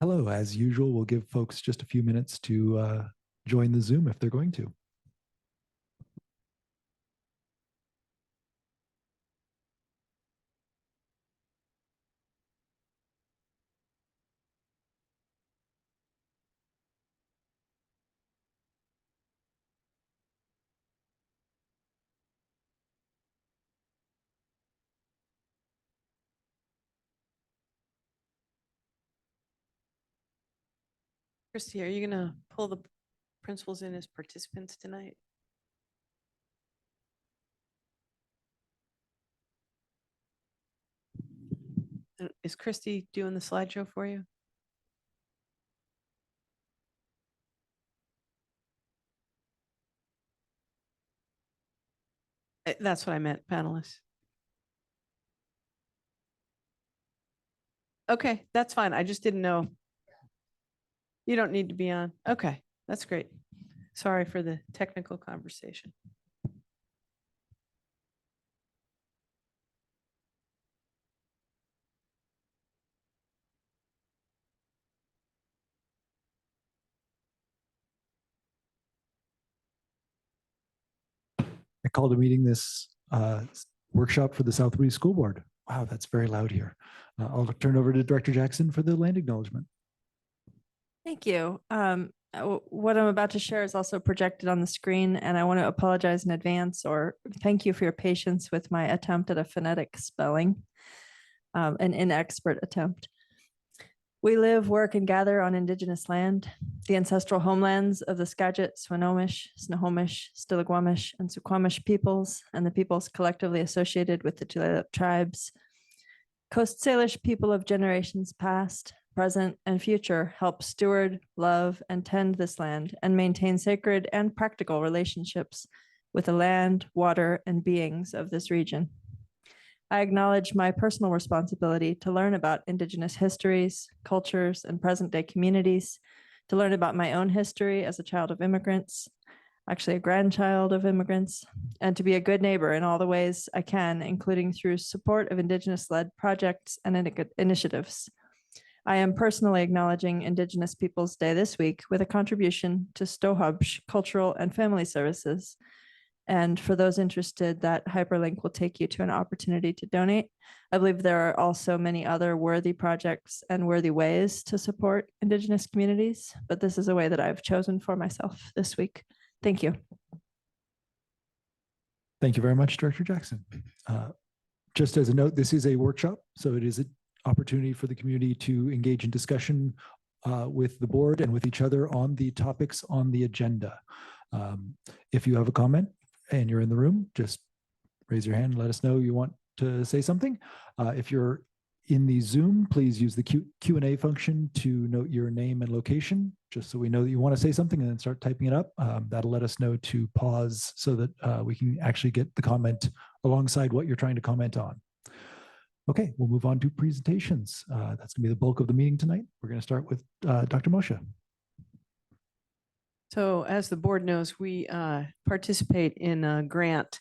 Hello, as usual, we'll give folks just a few minutes to join the Zoom if they're going to. Christy, are you going to pull the principals in as participants tonight? Is Christy doing the slideshow for you? That's what I meant, panelists. Okay, that's fine. I just didn't know. You don't need to be on. Okay, that's great. Sorry for the technical conversation. I called a meeting this workshop for the South Woods School Board. Wow, that's very loud here. I'll turn over to Director Jackson for the land acknowledgement. Thank you. What I'm about to share is also projected on the screen, and I want to apologize in advance or thank you for your patience with my attempt at a phonetic spelling, an inexpert attempt. We live, work, and gather on Indigenous land, the ancestral homelands of the Skagit, Swinomish, Snohomish, Stillaguamish, and Suquamish peoples, and the peoples collectively associated with the Tulalip tribes. Coast Salish people of generations past, present, and future help steward, love, and tend this land and maintain sacred and practical relationships with the land, water, and beings of this region. I acknowledge my personal responsibility to learn about Indigenous histories, cultures, and present-day communities, to learn about my own history as a child of immigrants, actually a grandchild of immigrants, and to be a good neighbor in all the ways I can, including through support of Indigenous-led projects and initiatives. I am personally acknowledging Indigenous Peoples Day this week with a contribution to Stohubsh Cultural and Family Services. And for those interested, that hyperlink will take you to an opportunity to donate. I believe there are also many other worthy projects and worthy ways to support Indigenous communities, but this is a way that I've chosen for myself this week. Thank you. Thank you very much, Director Jackson. Just as a note, this is a workshop, so it is an opportunity for the community to engage in discussion with the board and with each other on the topics on the agenda. If you have a comment and you're in the room, just raise your hand and let us know you want to say something. If you're in the Zoom, please use the Q&A function to note your name and location, just so we know that you want to say something, and then start typing it up. That'll let us know to pause so that we can actually get the comment alongside what you're trying to comment on. Okay, we'll move on to presentations. That's going to be the bulk of the meeting tonight. We're going to start with Dr. Moshe. So as the board knows, we participate in a grant.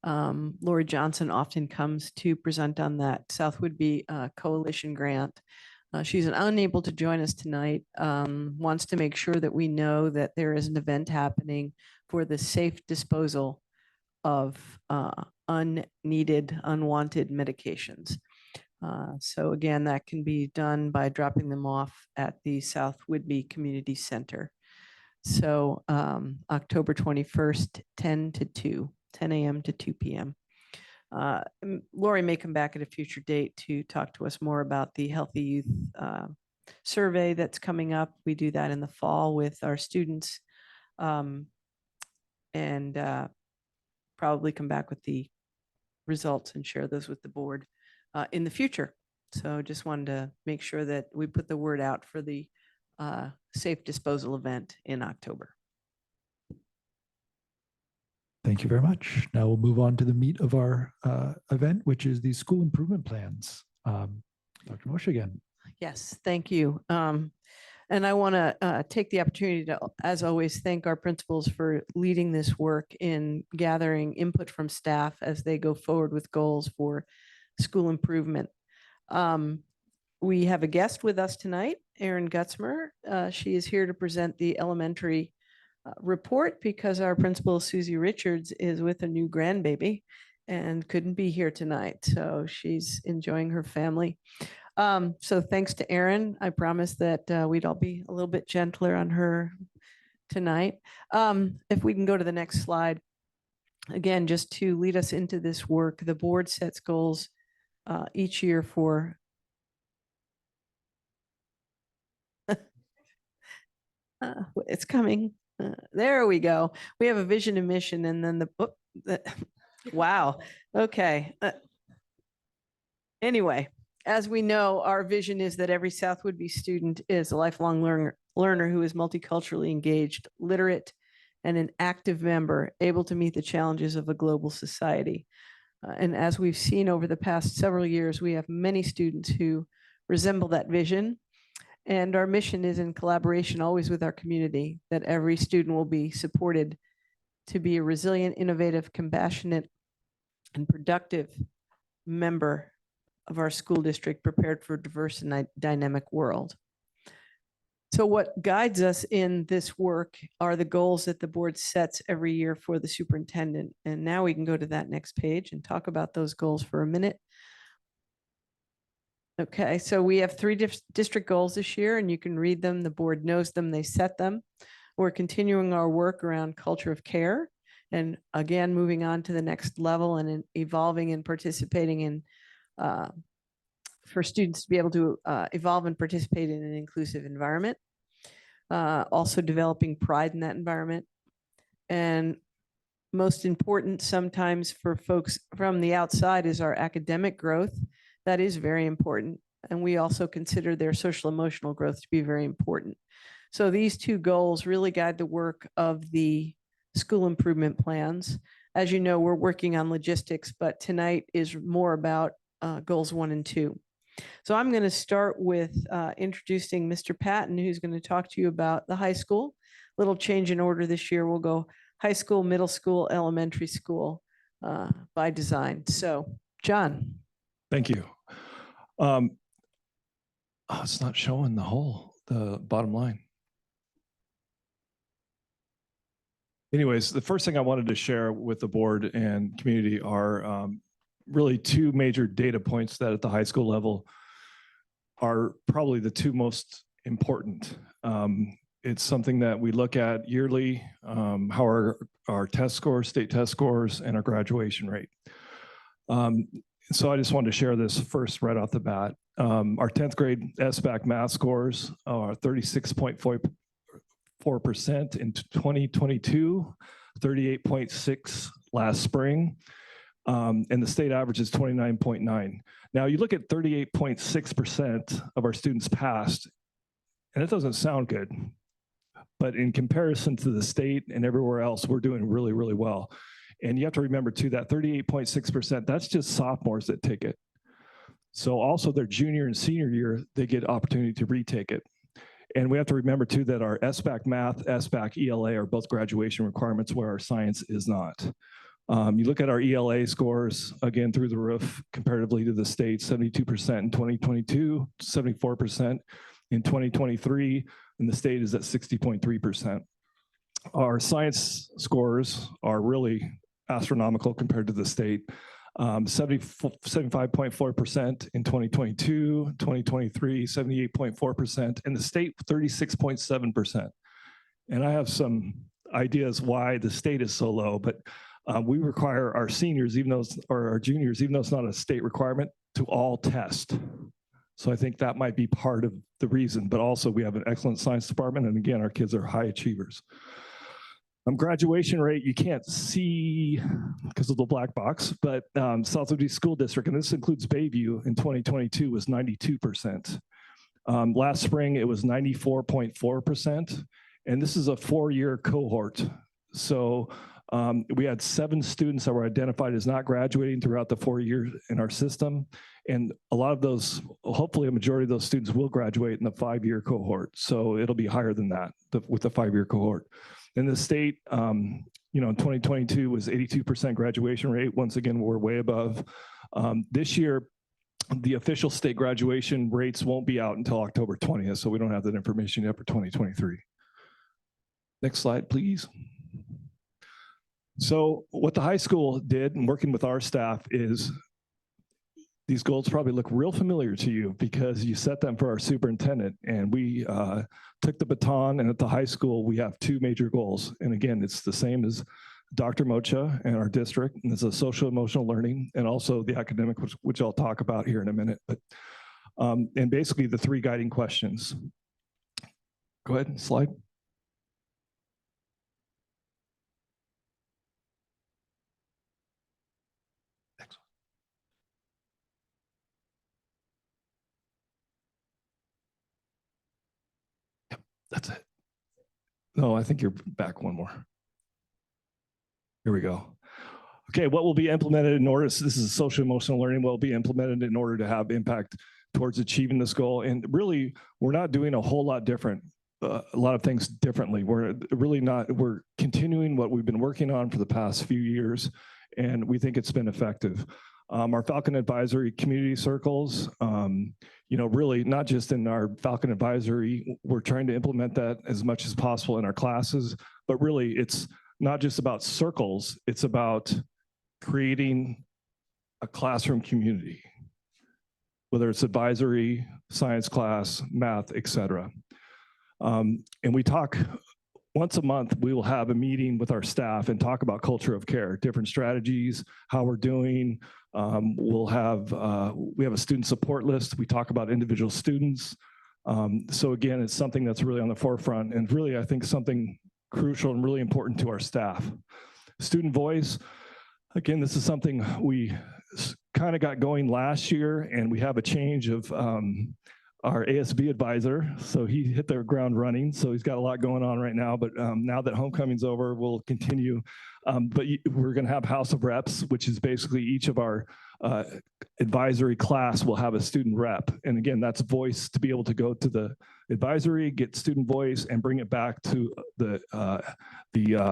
Lori Johnson often comes to present on that South Whidbey Coalition grant. She's unable to join us tonight, wants to make sure that we know that there is an event happening for the safe disposal of unneeded, unwanted medications. So again, that can be done by dropping them off at the South Whidbey Community Center. So October 21st, 10 a.m. to 2 p.m. Lori may come back at a future date to talk to us more about the Healthy Youth survey that's coming up. We do that in the fall with our students, and probably come back with the results and share those with the board in the future. So just wanted to make sure that we put the word out for the safe disposal event in October. Thank you very much. Now we'll move on to the meat of our event, which is the school improvement plans. Dr. Moshe again. Yes, thank you. And I want to take the opportunity to, as always, thank our principals for leading this work in gathering input from staff as they go forward with goals for school improvement. We have a guest with us tonight, Erin Gutzmer. She is here to present the elementary report because our principal, Susie Richards, is with a new grandbaby and couldn't be here tonight. So she's enjoying her family. So thanks to Erin. I promised that we'd all be a little bit gentler on her tonight. If we can go to the next slide. Again, just to lead us into this work, the board sets goals each year for it's coming. There we go. We have a vision and mission, and then wow. Okay. Anyway, as we know, our vision is that every South Woodby student is a lifelong learner who is multiculturally engaged, literate, and an active member, able to meet the challenges of a global society. And as we've seen over the past several years, we have many students who resemble that vision. And our mission is in collaboration always with our community, that every student will be supported to be a resilient, innovative, compassionate, and productive member of our school district, prepared for a diverse and dynamic world. So what guides us in this work are the goals that the board sets every year for the superintendent. And now we can go to that next page and talk about those goals for a minute. Okay, so we have 3 district goals this year, and you can read them. The board knows them, they set them. We're continuing our work around culture of care, and again, moving on to the next level and evolving and participating in, for students to be able to evolve and participate in an inclusive environment. Also developing pride in that environment. And most important sometimes for folks from the outside is our academic growth. That is very important. And we also consider their social emotional growth to be very important. So these 2 goals really guide the work of the school improvement plans. As you know, we're working on logistics, but tonight is more about goals 1 and 2. So I'm going to start with introducing Mr. Patton, who's going to talk to you about the high school. Little change in order this year. We'll go high school, middle school, elementary school by design. So, John. Thank you. It's not showing the bottom line. Anyways, the first thing I wanted to share with the board and community are really 2 major data points that at the high school level are probably the 2 most important. It's something that we look at yearly, how our test scores, state test scores, and our graduation rate. So I just wanted to share this first right off the bat. Our 10th grade SBAC math scores are 36.4% in 2022, 38.6 last spring. And the state average is 29.9. Now you look at 38.6% of our students passed, and it doesn't sound good, but in comparison to the state and everywhere else, we're doing really, really well. And you have to remember too, that 38.6%, that's just sophomores that take it. So also their junior and senior year, they get opportunity to retake it. And we have to remember too, that our SBAC math, SBAC ELA are both graduation requirements where our science is not. You look at our ELA scores, again, through the roof, comparatively to the state, 72% in 2022, 74% in 2023, and the state is at 60.3%. Our science scores are really astronomical compared to the state. 75.4% in 2022, 2023, 78.4%, and the state 36.7%. And I have some ideas why the state is so low, but we require our seniors, or our juniors, even though it's not a state requirement, to all test. So I think that might be part of the reason, but also we have an excellent science department. And again, our kids are high achievers. Graduation rate, you can't see because of the black box, but South Woodby School District, and this includes Bayview, in 2022 was 92%. Last spring, it was 94.4%. And this is a 4-year cohort. So we had 7 students that were identified as not graduating throughout the 4 years in our system. And a lot of those, hopefully a majority of those students will graduate in the 5-year cohort. So it'll be higher than that with the 5-year cohort. In the state, in 2022 was 82% graduation rate. Once again, we're way above. This year, The official state graduation rates won't be out until October 20th, so we don't have that information yet for 2023. Next slide, please. So what the high school did, and working with our staff, is these goals probably look real familiar to you because you set them for our superintendent, and we took the baton, and at the high school, we have 2 major goals. And again, it's the same as Dr. Mocha and our district, and it's a social emotional learning, and also the academic, which I'll talk about here in a minute. But and basically the 3 guiding questions. Go ahead, slide. Next one. Yep, that's it. No, I think you're back one more. Here we go. Okay, what will be implemented in order, so this is social emotional learning, what will be implemented in order to have impact towards achieving this goal? And really, we're not doing a whole lot different, a lot of things differently. We're really not, we're continuing what we've been working on for the past few years, and we think it's been effective. Our Falcon Advisory community circles, you know, really not just in our Falcon Advisory, we're trying to implement that as much as possible in our classes, but really it's not just about circles, it's about creating a classroom community, whether it's advisory, science class, math, et cetera. And we talk once a month, we will have a meeting with our staff and talk about culture of care, different strategies, how we're doing. We have a student support list. We talk about individual students. So again, it's something that's really on the forefront, and really, I think something crucial and really important to our staff. Student voice, again, this is something we kind of got going last year, and we have a change of our ASB advisor. So he hit the ground running. So he's got a lot going on right now, but now that homecoming's over, we'll continue. But we're gonna have House of Reps, which is basically each of our advisory class will have a student rep. And again, that's voice to be able to go to the advisory, get student voice, and bring it back to the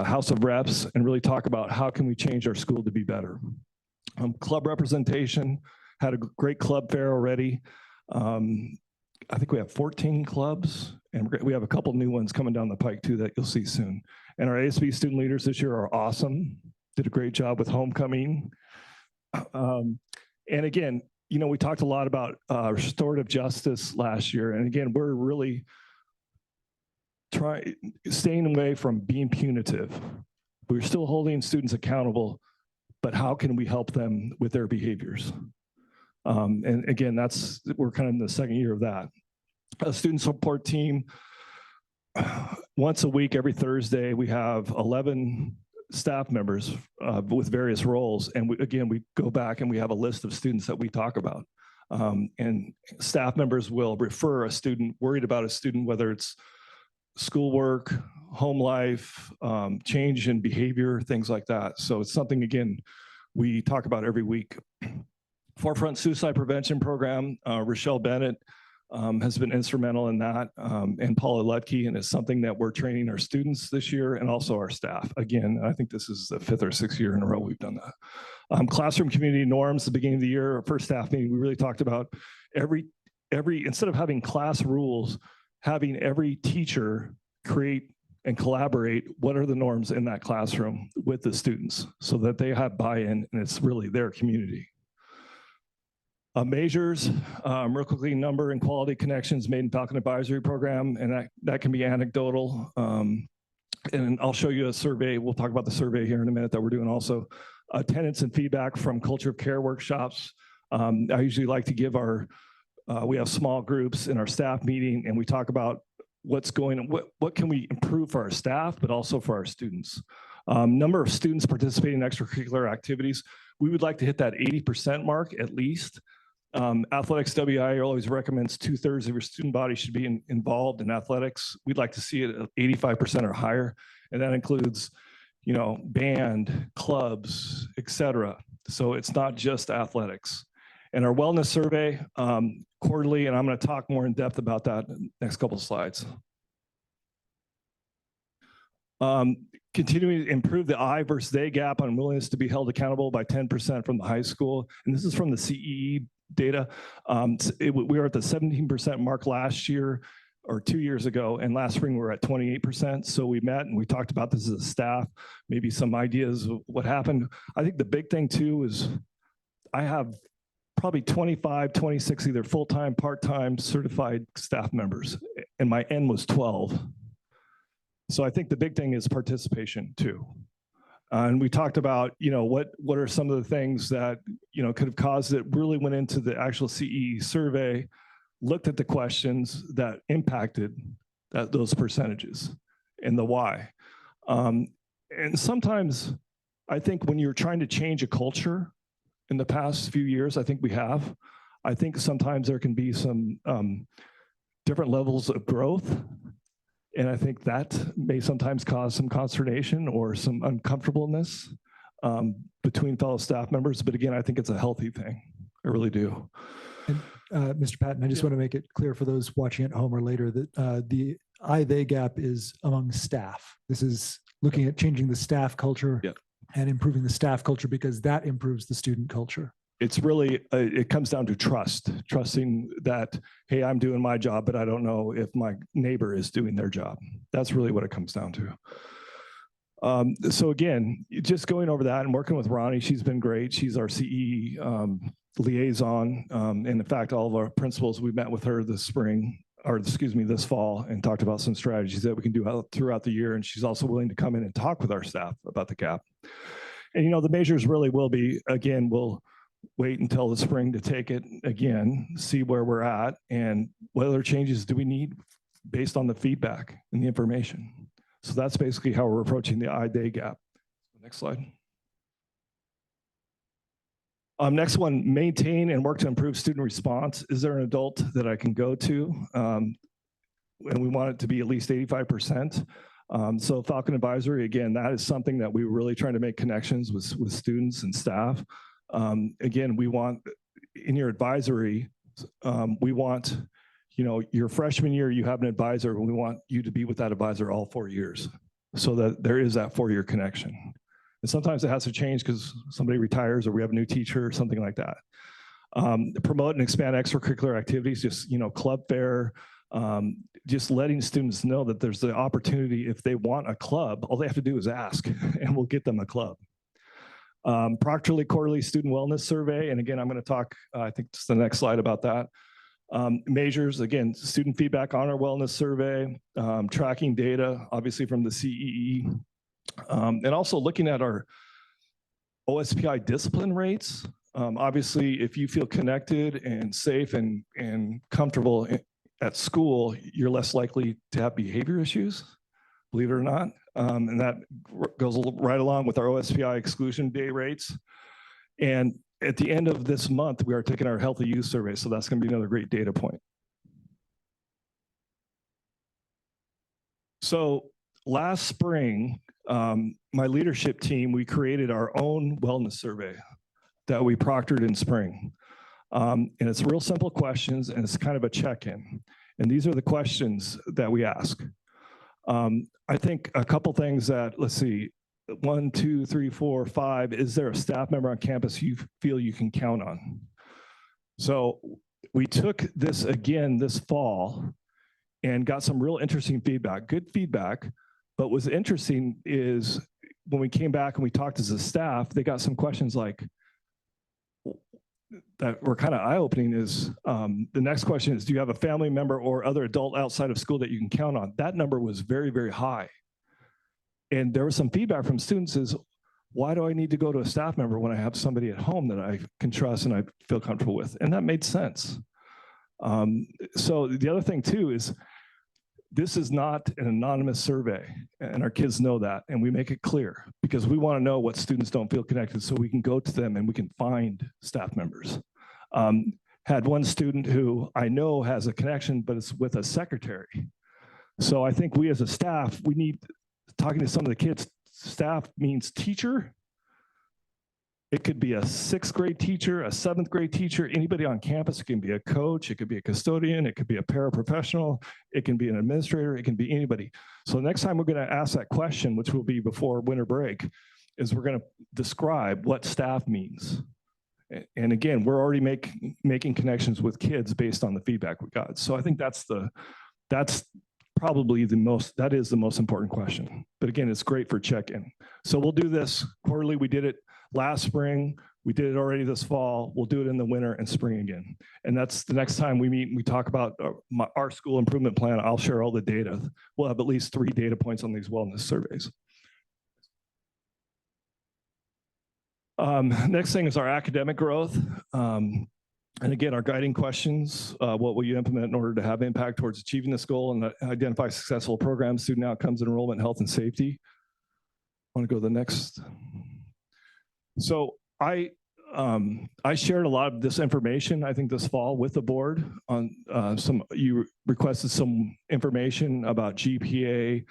House of Reps and really talk about how can we change our school to be better. Club representation, had a great club fair already. I think we have 14 clubs, and we have a couple new ones coming down the pike too that you'll see soon. And our ASB student leaders this year are awesome. Did a great job with homecoming. And again, you know, we talked a lot about restorative justice last year. And again, we're really staying away from being punitive. We're still holding students accountable, but how can we help them with their behaviors? And again, we're kind of in the second year of that. A student support team, once a week, every Thursday, we have 11 staff members with various roles. And we go back and we have a list of students that we talk about. And staff members will refer a student, worried about a student, whether it's schoolwork, home life, change in behavior, things like that. So it's something, again, we talk about every week. Forefront Suicide Prevention Program, Rochelle Bennett has been instrumental in that, and Paula Lutke, and it's something that we're training our students this year and also our staff. Again, I think this is the 5th or 6th year in a row we've done that. Classroom community norms, the beginning of the year, our first staff meeting, we really talked about instead of having class rules, having every teacher create and collaborate what are the norms in that classroom with the students so that they have buy-in and it's really their community. Measures, real quickly, number and quality connections made in Falcon Advisory Program, and that can be anecdotal. And I'll show you a survey. We'll talk about the survey here in a minute that we're doing also. Attendance and feedback from culture of care workshops. I usually like to give we have small groups in our staff meeting, and we talk about what's going on, what can we improve for our staff, but also for our students. Number of students participating in extracurricular activities. We would like to hit that 80% mark at least. Athletics WI always recommends 2/3 of your student body should be involved in athletics. We'd like to see it at 85% or higher. And that includes, you know, band, clubs, et cetera. So it's not just athletics. And our wellness survey, quarterly, and I'm going to talk more in depth about that in the next couple of slides. Continuing to improve the I versus they gap on willingness to be held accountable by 10% from the high school. And this is from the CEE data. We were at the 17% mark last year or 2 years ago, and last spring we were at 28%. So we met and we talked about this as a staff, maybe some ideas of what happened. I think the big thing too is I have probably 25, 26 either full-time, part-time certified staff members, and my N was 12. So I think the big thing is participation too. And we talked about, what are some of the things that, could have caused it, really went into the actual CE survey, looked at the questions that impacted those percentages and the why. And sometimes I think when you're trying to change a culture in the past few years, I think we have, I think sometimes there can be some different levels of growth. And I think that may sometimes cause some consternation or some uncomfortableness between fellow staff members. But again, I think it's a healthy thing. I really do. And Mr. Patton, I just want to make it clear for those watching at home or later that the I-they gap is among staff. This is looking at changing the staff culture and improving the staff culture because that improves the student culture. It's really, it comes down to trusting that, hey, I'm doing my job, but I don't know if my neighbor is doing their job. That's really what it comes down to. So again, just going over that and working with Ronnie, she's been great. She's our CE liaison. And in fact, all of our principals, we met with her this fall and talked about some strategies that we can do throughout the year. And she's also willing to come in and talk with our staff about the gap. And, the measures really will be, again, we'll wait until the spring to take it again, see where we're at, and what other changes do we need based on the feedback and the information. So that's basically how we're approaching the I-they gap. Next slide. Next one, maintain and work to improve student response. Is there an adult that I can go to? And we want it to be at least 85%. So Falcon Advisory, again, that is something that we were really trying to make connections with students and staff. Again, we want in your advisory, we want, your freshman year, you have an advisor, and we want you to be with that advisor all 4 years so that there is that 4-year connection. And sometimes it has to change because somebody retires or we have a new teacher or something like that. Promote and expand extracurricular activities, just, club fair, just letting students know that there's the opportunity if they want a club, all they have to do is ask and we'll get them a club. Proctorally quarterly student wellness survey. And again, I'm going to talk, I think it's the next slide about that. Measures, again, student feedback on our wellness survey, tracking data, obviously from the CEE, and also looking at our OSPI discipline rates. Obviously, if you feel connected and safe and comfortable at school, you're less likely to have behavior issues, believe it or not. And that goes right along with our OSPI exclusion day rates. And at the end of this month, we are taking our healthy youth survey. So that's going to be another great data point. So last spring, my leadership team, we created our own wellness survey that we proctored in spring. And it's real simple questions and it's kind of a check-in. And these are the questions that we ask. I think a couple things that, let's see, 1, 2, 3, 4, 5, is there a staff member on campus you feel you can count on? So we took this again this fall and got some real interesting feedback, good feedback. But what's interesting is when we came back and we talked as a staff, they got some questions like, that were kind of eye-opening is, the next question is, do you have a family member or other adult outside of school that you can count on? That number was very, very high. And there was some feedback from students is, why do I need to go to a staff member when I have somebody at home that I can trust and I feel comfortable with? And that made sense. So the other thing too is, this is not an anonymous survey, and our kids know that, and we make it clear because we want to know what students don't feel connected so we can go to them and we can find staff members. Had one student who I know has a connection, but it's with a secretary. So I think we as a staff, we need, talking to some of the kids, staff means teacher, It could be a 6th grade teacher, a 7th grade teacher, anybody on campus. It can be a coach, it could be a custodian, it could be a paraprofessional, it can be an administrator, it can be anybody. So next time we're going to ask that question, which will be before winter break, is we're going to describe what staff means. And again, we're already making connections with kids based on the feedback we got. So I think that's probably the most important question. But again, it's great for check-in. So we'll do this quarterly. We did it last spring. We did it already this fall. We'll do it in the winter and spring again. And that's the next time we meet and we talk about our school improvement plan. I'll share all the data. We'll have at least 3 data points on these wellness surveys. Next thing is our academic growth. And again, our guiding questions, what will you implement in order to have impact towards achieving this goal and identify successful programs, student outcomes, enrollment, health, and safety. I want to go to the next. So I shared a lot of this information, I think this fall with the board on you requested some information about GPA,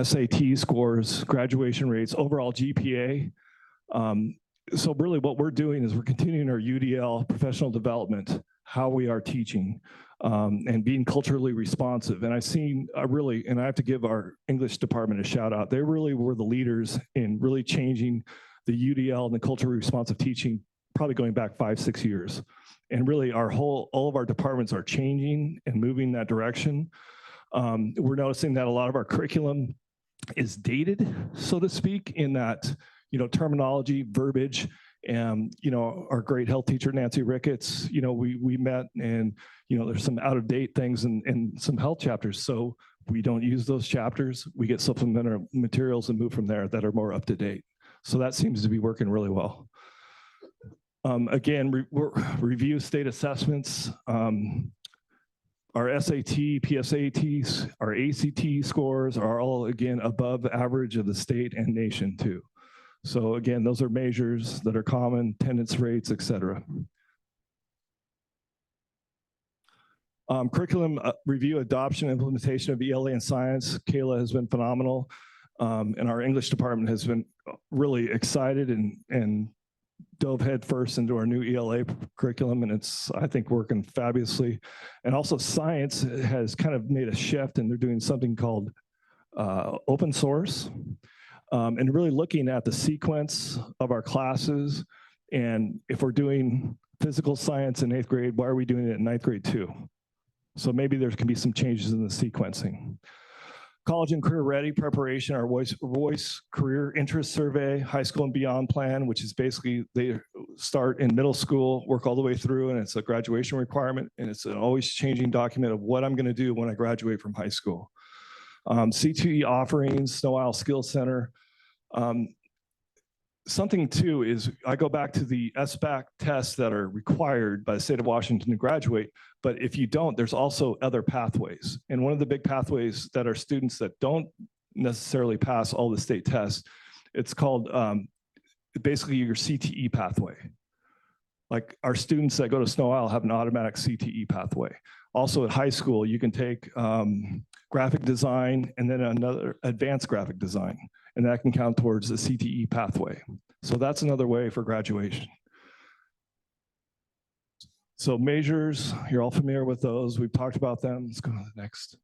SAT scores, graduation rates, overall GPA. So really what we're doing is we're continuing our UDL professional development, how we are teaching and being culturally responsive. And I've seen and I have to give our English department a shout out. They really were the leaders in really changing the UDL and the culturally responsive teaching, probably going back 5-6 years. And really all of our departments are changing and moving that direction. We're noticing that a lot of our curriculum is dated, so to speak, in that terminology, verbiage, and our great health teacher Nancy Ricketts, we met, and there's some out of date things in some health chapters, so we don't use those chapters. We get supplementary materials and move from there that are more up to date. So that seems to be working really well. Again, review state assessments. Our SAT, PSATs, our ACT scores are all, again, above average of the state and nation too. So again, those are measures that are common, attendance rates, et cetera. Curriculum review, adoption, implementation of ELA and science. Kayla has been phenomenal. And our English department has been really excited and dove head first into our new ELA curriculum, and it's, I think, working fabulously. And also science has kind of made a shift, and they're doing something called open source, and really looking at the sequence of our classes. And if we're doing physical science in 8th grade, why are we doing it in 9th grade too? So maybe there can be some changes in the sequencing. College and career ready preparation, our voice career interest survey, high school and beyond plan, which is basically they start in middle school, work all the way through, and it's a graduation requirement, and it's an always changing document of what I'm going to do when I graduate from high school. C2E offerings, Snow Isle Skills Center. Something too is I go back to the SBAC tests that are required by the state of Washington to graduate, but if you don't, there's also other pathways. And one of the big pathways that are students that don't necessarily pass all the state tests, it's called basically your CTE pathway. Like our students that go to Snow Isle have an automatic CTE pathway. Also at high school, you can take graphic design and then another advanced graphic design, and that can count towards the CTE pathway. So that's another way for graduation. So measures, you're all familiar with those. We've talked about them. Let's go to the next.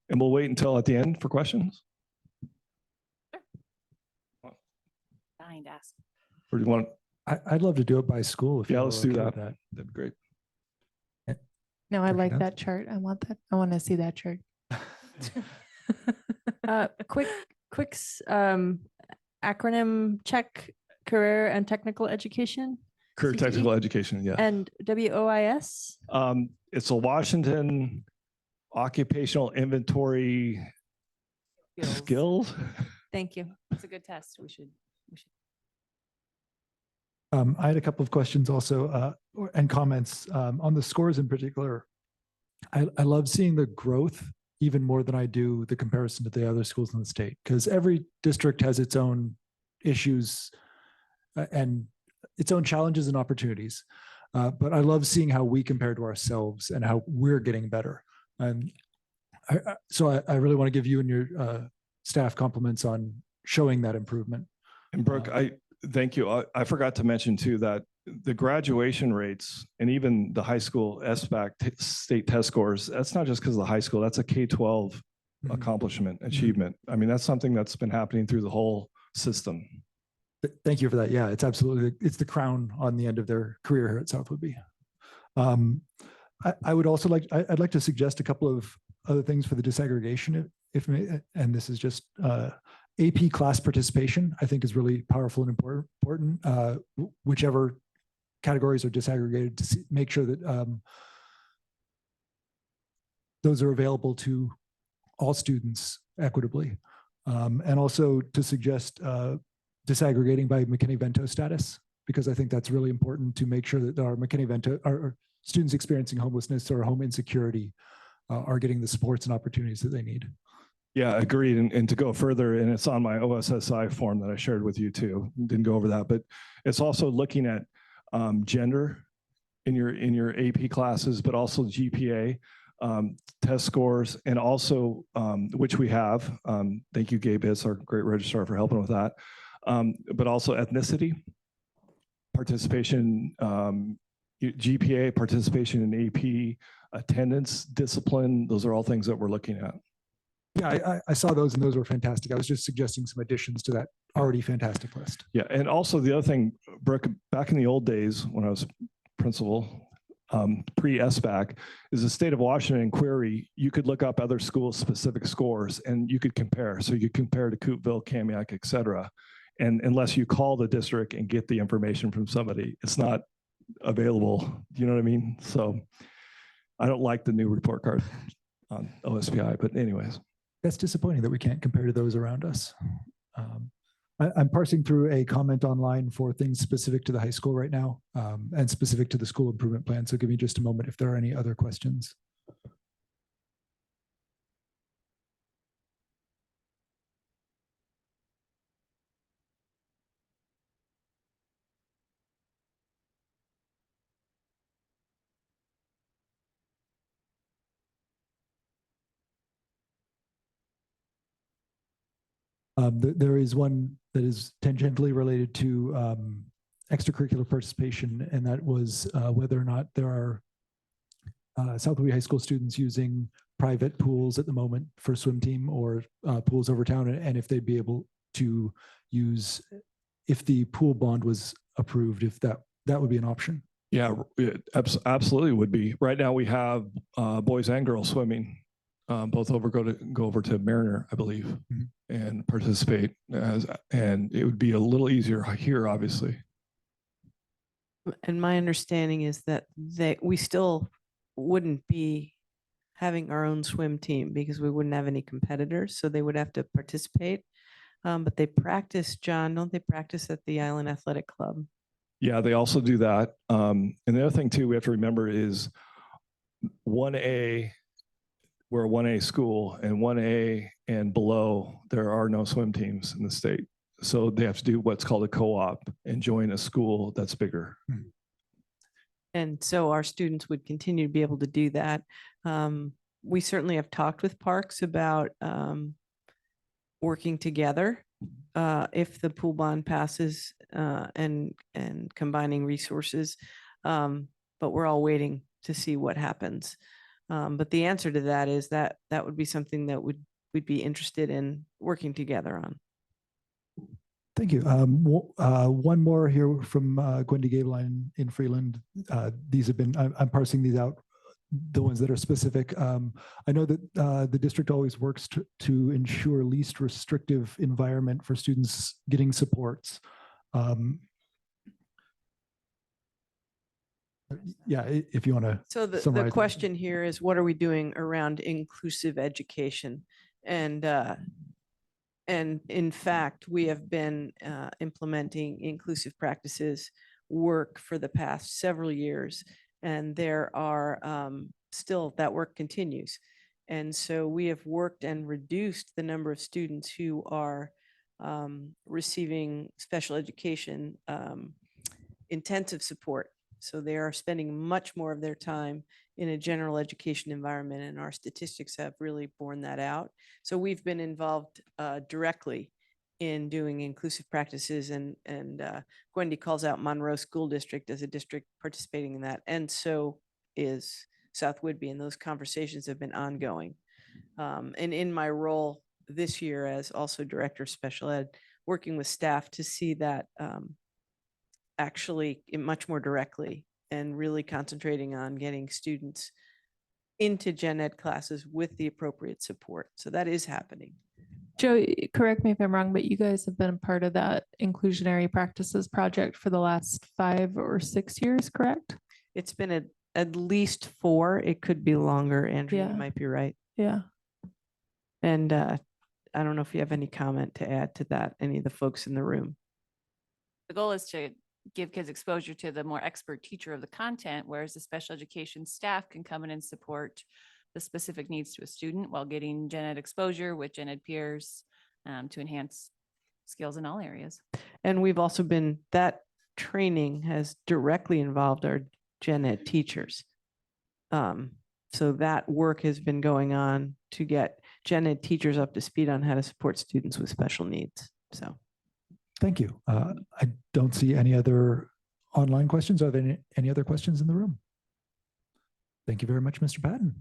And we'll wait until at the end for questions. Dying to ask. Or do you want? I'd love to do it by school. If Yeah, you're let's do okay that. with that. That'd be great. No, I Dr. like Johnson? that chart. I want that. I want to see that chart. Quick acronym check: career and technical education. Career CTE? technical education, yeah. And WOIS. It's a Washington occupational inventory skills. Thank you. It's a good test. We should. I had a couple of questions also and comments on the scores in particular. I love seeing the growth even more than I do the comparison to the other schools in the state, because every district has its own issues and its own challenges and opportunities. But I love seeing how we compare to ourselves and how we're getting better. And so I really want to give you and your staff compliments on showing that improvement. And Brooke, thank you. I forgot to mention too that the graduation rates and even the high school SBAC state test scores, that's not just because of the high school, that's a K-12 accomplishment, achievement. I mean, that's something that's been happening through the whole system. Thank you for that. Yeah, it's absolutely, it's the crown on the end of their career here at South Whitby. I would also I'd like to suggest a couple of other things for the disaggregation, and this is just AP class participation, I think is really powerful and important. Whichever categories are disaggregated to make sure that those are available to all students equitably. And also to suggest disaggregating by McKinney-Vento status, because I think that's really important to make sure that our McKinney-Vento, our students experiencing homelessness or home insecurity are getting the supports and opportunities that they need. Yeah, agreed. And to go further, and it's on my OSSI form that I shared with you too, didn't go over that, but it's also looking at gender in your AP classes, but also GPA, test scores, and also, which we have, thank you, Gabe Hitz, our great registrar, for helping with that, but also ethnicity, participation, GPA, participation in AP, attendance, discipline, those are all things that we're looking at. Yeah, I saw those and those were fantastic. I was just suggesting some additions to that already fantastic list. Yeah, and also the other thing, Brooke, back in the old days when I was principal, pre-SBAC, is the state of Washington query, you could look up other schools' specific scores and you could compare. So you could compare to Coopville, Kamiak, et cetera. And unless you call the district and get the information from somebody, it's not available. You know what I mean? So I don't like the new report card on OSPI, but anyways. That's disappointing that we can't compare to those around us. I'm parsing through a comment online for things specific to the high school right now and specific to the school improvement plan. So give me just a moment if there are any other questions. There is one that is tangentially related to extracurricular participation, and that was whether or not there are South Whitby High School students using private pools at the moment for swim team or pools over town, and if they'd be able to use, if the pool bond was approved, if that would be an option. Yeah, it absolutely would be. Right now we have boys and girls swimming. Both go over to Mariner, I believe, and participate and it would be a little easier here, obviously. And my understanding is that we still wouldn't be having our own swim team because we wouldn't have any competitors, so they would have to participate. But they practice, John, don't they practice at the Island Athletic Club? Yeah, they also do that. And the other thing too, we have to remember is 1A, we're a 1A school, and 1A and below, there are no swim teams in the state. So they have to do what's called a co-op and join a school that's bigger. And so our students would continue to be able to do that. We certainly have talked with Parks about working together if the pool bond passes and combining resources. But we're all waiting to see what happens. But the answer to that is that would be something that we'd be interested in working together on. Thank you. One more here from Gwendy Gabeline in Freeland. These have been, I'm parsing these out, the ones that are specific. I know that the district always works to ensure least restrictive environment for students getting supports. Yeah, if you want to. So the question here is, what are we doing around inclusive education? And in fact, we have been implementing inclusive practices work for the past several years, and there are still, that work continues. And so we have worked and reduced the number of students who are receiving special education intensive support. So they are spending much more of their time in a general education environment, and our statistics have really borne that out. So we've been involved directly in doing inclusive practices, and Wendy calls out Monroe School District as a district participating in that, and so is South Whidbey, and those conversations have been ongoing. And in my role this year as also Director of Special Ed, working with staff to see that actually much more directly, and really concentrating on getting students into gen ed classes with the appropriate support. So that is happening. Joe, correct me if I'm wrong, but you guys have been a part of that inclusionary practices project for the last 5 or 6 years, correct? It's been at least 4. It could be longer, Andrew, Yeah. you might be right. Yeah. And I don't know if you have any comment to add to that, any of the folks in the room. The goal is to give kids exposure to the more expert teacher of the content, whereas the special education staff can come in and support the specific needs to a student while getting gen ed exposure with gen ed peers to enhance skills in all areas. And we've also been, that training has directly involved our gen ed teachers. So that work has been going on to get gen ed teachers up to speed on how to support students with special needs. So. Thank you. I don't see any other online questions. Are there any other questions in the room? Thank you very much, Mr. Patton.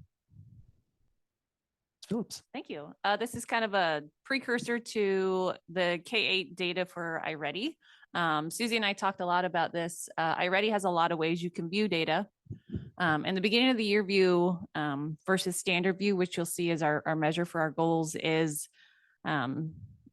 Ms. Phillips. Thank you. This is kind of a precursor to the K-8 data for iReady. Susie and I talked a lot about this. iReady has a lot of ways you can view data. And the beginning of the year view versus standard view, which you'll see as our measure for our goals, is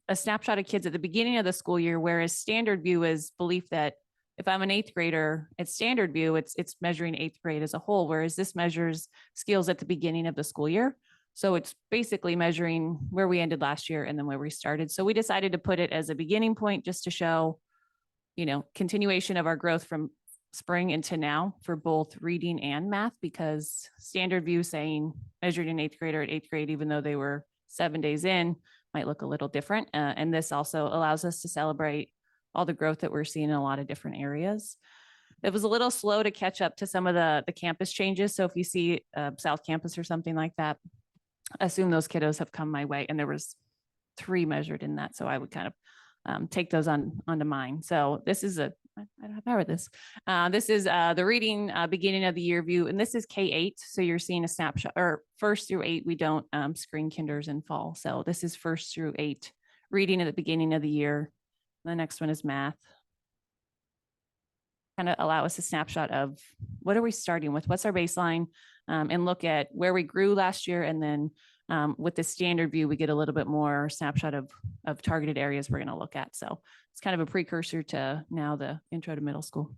a snapshot of kids at the beginning of the school year, whereas standard view is belief that if I'm an 8th grader, at standard view, it's measuring 8th grade as a whole, whereas this measures skills at the beginning of the school year. So it's basically measuring where we ended last year and then where we started. So we decided to put it as a beginning point just to show, continuation of our growth from spring into now for both reading and math, because standard view saying measured in 8th grader at 8th grade, even though they were 7 days in, might look a little different. And this also allows us to celebrate all the growth that we're seeing in a lot of different areas. It was a little slow to catch up to some of the campus changes. So if you see South Campus or something like that, assume those kiddos have come my way. And there was 3 measured in that. So I would kind of take those onto mine. So this is I don't have power this. This is the reading beginning of the year view, and this is K-8. So you're seeing a snapshot, or 1st through 8. We don't screen kinders in fall. So this is 1st through 8 reading at the beginning of the year. The next one is math. Kind of allow us a snapshot of what are we starting with? What's our baseline? And look at where we grew last year. And then with the standard view, we get a little bit more snapshot of targeted areas we're going to look at. So it's kind of a precursor to now the intro to middle school.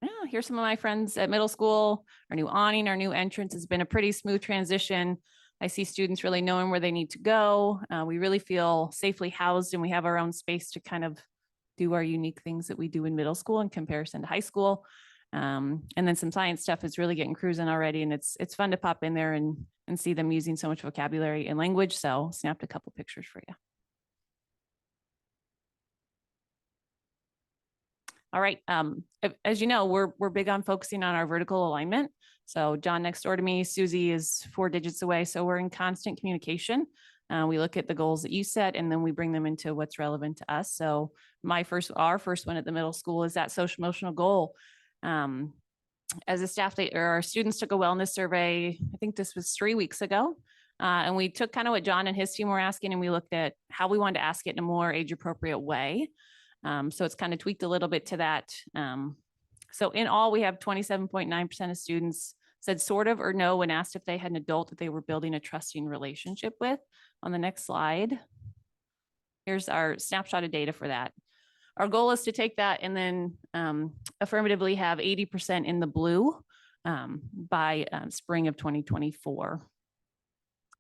Yeah, here's some of my friends at middle school. Our new awning, our new entrance has been a pretty smooth transition. I see students really knowing where they need to go. We really feel safely housed, and we have our own space to kind of do our unique things that we do in middle school in comparison to high school. And then some science stuff is really getting cruising already, and it's fun to pop in there and see them using so much vocabulary and language. So snapped a couple pictures for you. All right. As you know, we're big on focusing on our vertical alignment. So John next door to me, Susie is 4 digits away. So we're in constant communication. We look at the goals that you set, and then we bring them into what's relevant to us. So our first one at the middle school is that social emotional goal. As a staff, our students took a wellness survey. I think this was 3 weeks ago. And we took kind of what John and his team were asking, and we looked at how we wanted to ask it in a more age appropriate way. So it's kind of tweaked a little bit to that. So in all, we have 27.9% of students said sort of or no when asked if they had an adult that they were building a trusting relationship with. On the next slide, here's our snapshot of data for that. Our goal is to take that and then affirmatively have 80% in the blue by spring of 2024.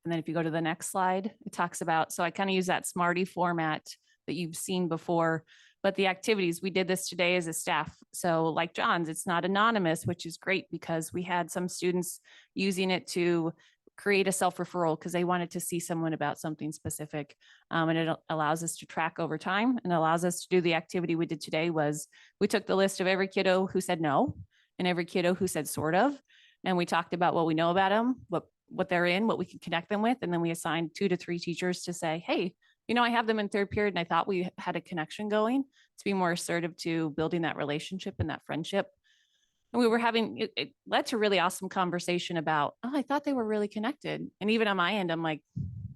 And then if you go to the next slide, it talks about, so I kind of use that Smarty format that you've seen before, but the activities, we did this today as a staff. So like John's, it's not anonymous, which is great because we had some students using it to create a self-referral because they wanted to see someone about something specific. And it allows us to track over time and allows us to do the activity we did today was we took the list of every kiddo who said no and every kiddo who said sort of, and we talked about what we know about them, what they're in, what we can connect them with. And then we assigned 2 to 3 teachers to say, hey, I have them in third period and I thought we had a connection going, to be more assertive to building that relationship and that friendship. And we were having, it led to really awesome conversation about, oh, I thought they were really connected. And even on my end, I'm like,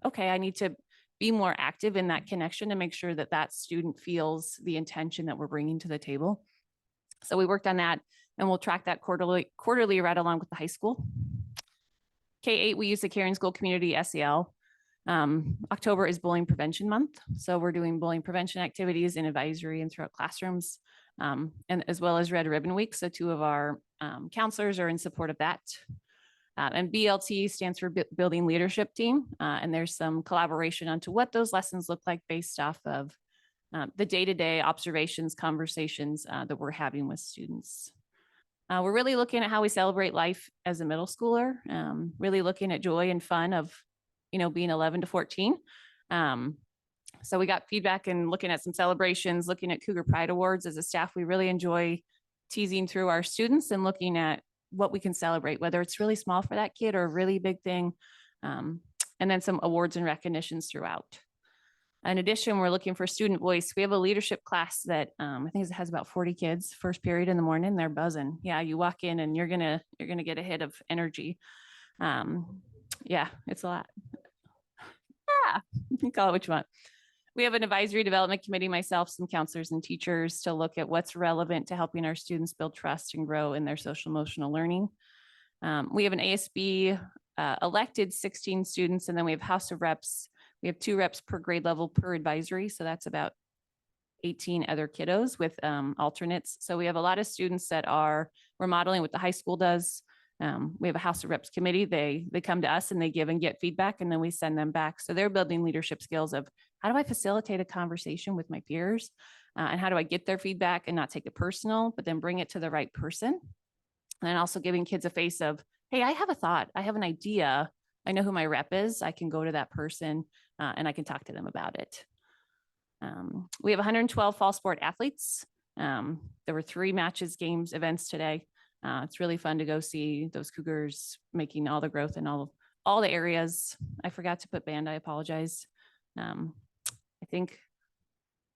okay, I need to be more active in that connection to make sure that that student feels the intention that we're bringing to the table. So we worked on that, and we'll track that quarterly right along with the high school. K-8, we use the Caring School Community SEL. October is Bullying Prevention Month. So we're doing bullying prevention activities in advisory and throughout classrooms, and as well as Red Ribbon Week. So 2 of our counselors are in support of that. And BLT stands for Building Leadership Team. And there's some collaboration onto what those lessons look like based off of the day-to-day observations, conversations that we're having with students. We're really looking at how we celebrate life as a middle schooler, really looking at joy and fun of, being 11 to 14. So we got feedback and looking at some celebrations, looking at Cougar Pride Awards. As a staff, we really enjoy teasing through our students and looking at what we can celebrate, whether it's really small for that kid or a really big thing. And then some awards and recognitions throughout. In addition, we're looking for student voice. We have a leadership class that I think it has about 40 kids, first period in the morning. They're buzzing. Yeah, you walk in and you're gonna get a hit of energy. Yeah, it's a lot. Yeah, you call it what you want. We have an advisory development committee, myself, some counselors and teachers, to look at what's relevant to helping our students build trust and grow in their social emotional learning. We have an ASB elected 16 students, and then we have House of Reps. We have 2 reps per grade level per advisory. So that's about 18 other kiddos with alternates. So we have a lot of students that we're modeling what the high school does. We have a House of Reps committee. They come to us and they give and get feedback, and then we send them back. So they're building leadership skills of how do I facilitate a conversation with my peers, and how do I get their feedback and not take it personal, but then bring it to the right person. And then also giving kids a face of, hey, I have a thought, I have an idea, I know who my rep is, I can go to that person and I can talk to them about it. We have 112 fall sport athletes. There were 3 matches, games, events today. It's really fun to go see those Cougars making all the growth in all the areas. I forgot to put band, I apologize. I think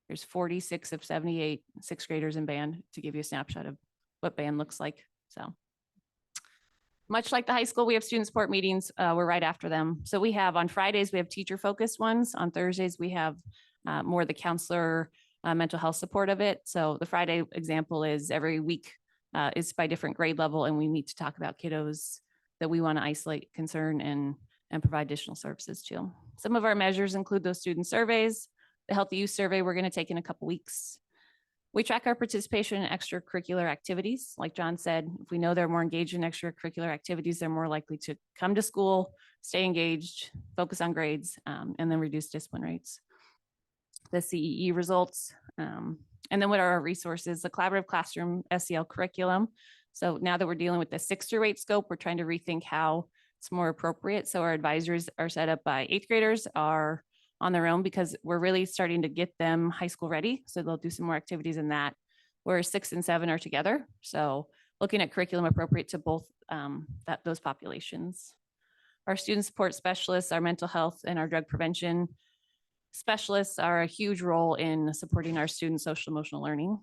there's 46 of 78 6th graders in band, to give you a snapshot of what band looks like. So much like the high school, we have student support meetings. We're right after them. So we have on Fridays, we have teacher focused ones. On Thursdays, we have more the counselor mental health support of it. So the Friday example is every week is by different grade level, and we meet to talk about kiddos that we want to isolate, concern, and provide additional services to. Some of our measures include those student surveys. The Healthy Youth Survey we're going to take in a couple weeks. We track our participation in extracurricular activities. Like John said, if we know they're more engaged in extracurricular activities, they're more likely to come to school, stay engaged, focus on grades, and then reduce discipline rates. The CEE results, and then what are our resources? The collaborative classroom SEL curriculum. So now that we're dealing with the 6 through 8 scope, we're trying to rethink how it's more appropriate. So our advisories are set up by 8th graders are on their own, because we're really starting to get them high school ready. So they'll do some more activities in that, whereas 6 and 7 are together. So looking at curriculum appropriate to both those populations. Our student support specialists, our mental health, and our drug prevention specialists are a huge role in supporting our students' social emotional learning.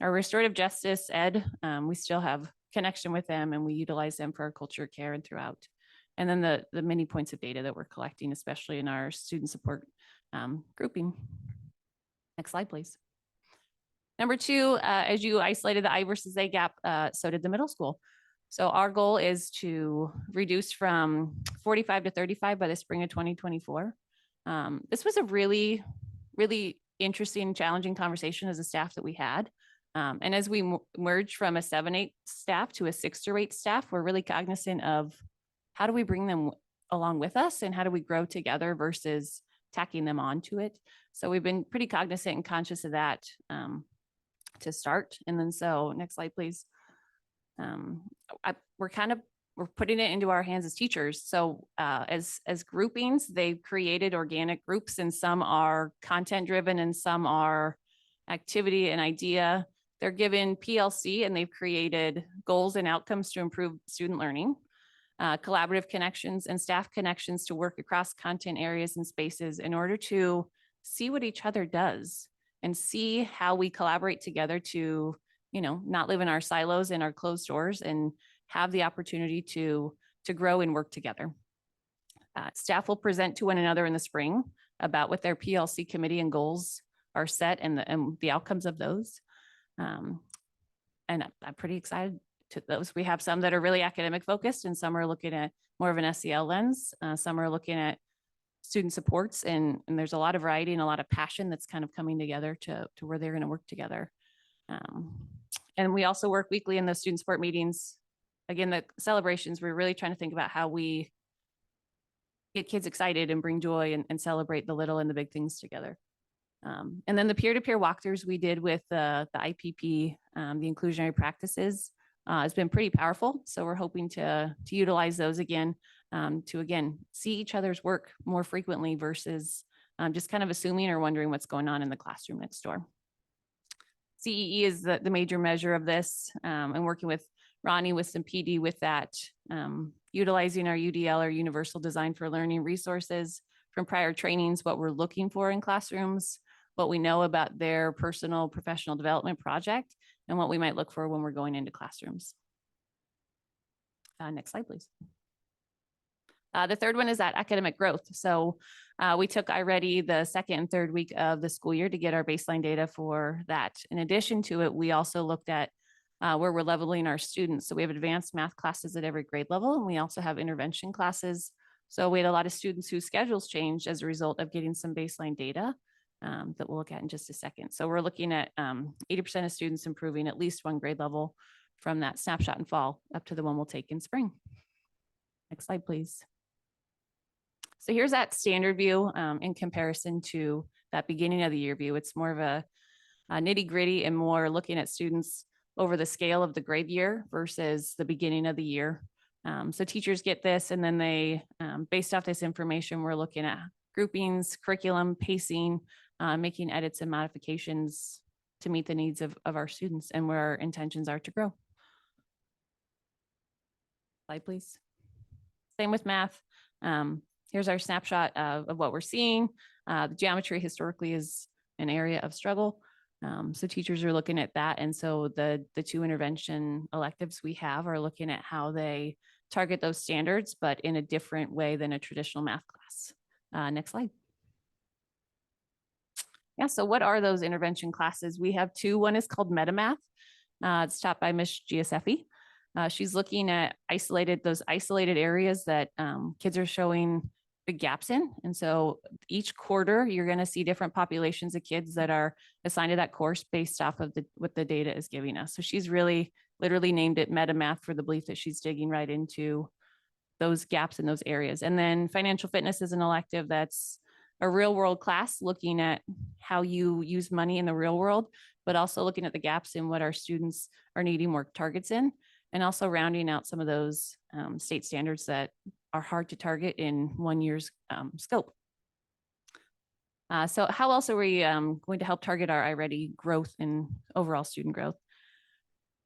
Our restorative justice ed, we still have connection with them, and we utilize them for our culture of care and throughout. And then the many points of data that we're collecting, especially in our student support grouping. Next slide, please. Number 2, as you isolated the I versus they gap, so did the middle school. So our goal is to reduce from 45 to 35 by the spring of 2024. This was a really, really interesting, challenging conversation as a staff that we had. And as we merge from a 7-8 staff to a 6 through 8 staff, we're really cognizant of how do we bring them along with us, and how do we grow together versus tacking them onto it. So we've been pretty cognizant and conscious of that to start. And then so next slide, please. We're putting it into our hands as teachers. So as groupings, they've created organic groups, and some are content driven and some are activity and idea. They're given PLC, and they've created goals and outcomes to improve student learning, collaborative connections and staff connections to work across content areas and spaces in order to see what each other does and see how we collaborate together to, not live in our silos and our closed doors and have the opportunity to grow and work together. Staff will present to one another in the spring about what their PLC committee and goals are set and the outcomes of those. And I'm pretty excited to those. We have some that are really academic focused and some are looking at more of an SEL lens. Some are looking at student supports and there's a lot of variety and a lot of passion that's kind of coming together to where they're going to work together. And we also work weekly in the student support meetings. Again, the celebrations, we're really trying to think about how we get kids excited and bring joy and celebrate the little and the big things together. And then the peer-to-peer walkthroughs we did with the IPP, the inclusionary practices, has been pretty powerful. So we're hoping to utilize those again, to again, see each other's work more frequently versus just kind of assuming or wondering what's going on in the classroom next door. CEE is the major measure of this, and working with Ronnie with some PD with that, utilizing our UDL, our Universal Design for Learning resources from prior trainings, what we're looking for in classrooms, what we know about their personal professional development project, and what we might look for when we're going into classrooms. Next slide, please. The third one is that academic growth. So we took iReady the second and third week of the school year to get our baseline data for that. In addition to it, we also looked at where we're leveling our students. So we have advanced math classes at every grade level, and we also have intervention classes. So we had a lot of students whose schedules changed as a result of getting some baseline data that we'll look at in just a second. So we're looking at 80% of students improving at least one grade level from that snapshot in fall up to the one we'll take in spring. Next slide, please. So here's that standard view in comparison to that beginning of the year view. It's more of a nitty gritty and more looking at students over the scale of the grade year versus the beginning of the year. So teachers get this, and then they, based off this information, we're looking at groupings, curriculum, pacing, making edits and modifications to meet the needs of our students and where our intentions are to grow. Slide, please. Same with math. Here's our snapshot of what we're seeing. The geometry historically is an area of struggle. So teachers are looking at that. And so the two intervention electives we have are looking at how they target those standards, but in a different way than a traditional math class. Next slide. Yeah, so what are those intervention classes? We have two. One is called MetaMath. It's taught by Ms. Giuseppe. She's looking at those isolated areas that kids are showing big gaps in. And so each quarter, you're going to see different populations of kids that are assigned to that course based off of what the data is giving us. So she's really literally named it MetaMath for the belief that she's digging right into those gaps in those areas. And then financial fitness is an elective that's a real world class looking at how you use money in the real world, but also looking at the gaps in what our students are needing more targets in, and also rounding out some of those state standards that are hard to target in 1 year's scope. So how else are we going to help target our iReady growth and overall student growth?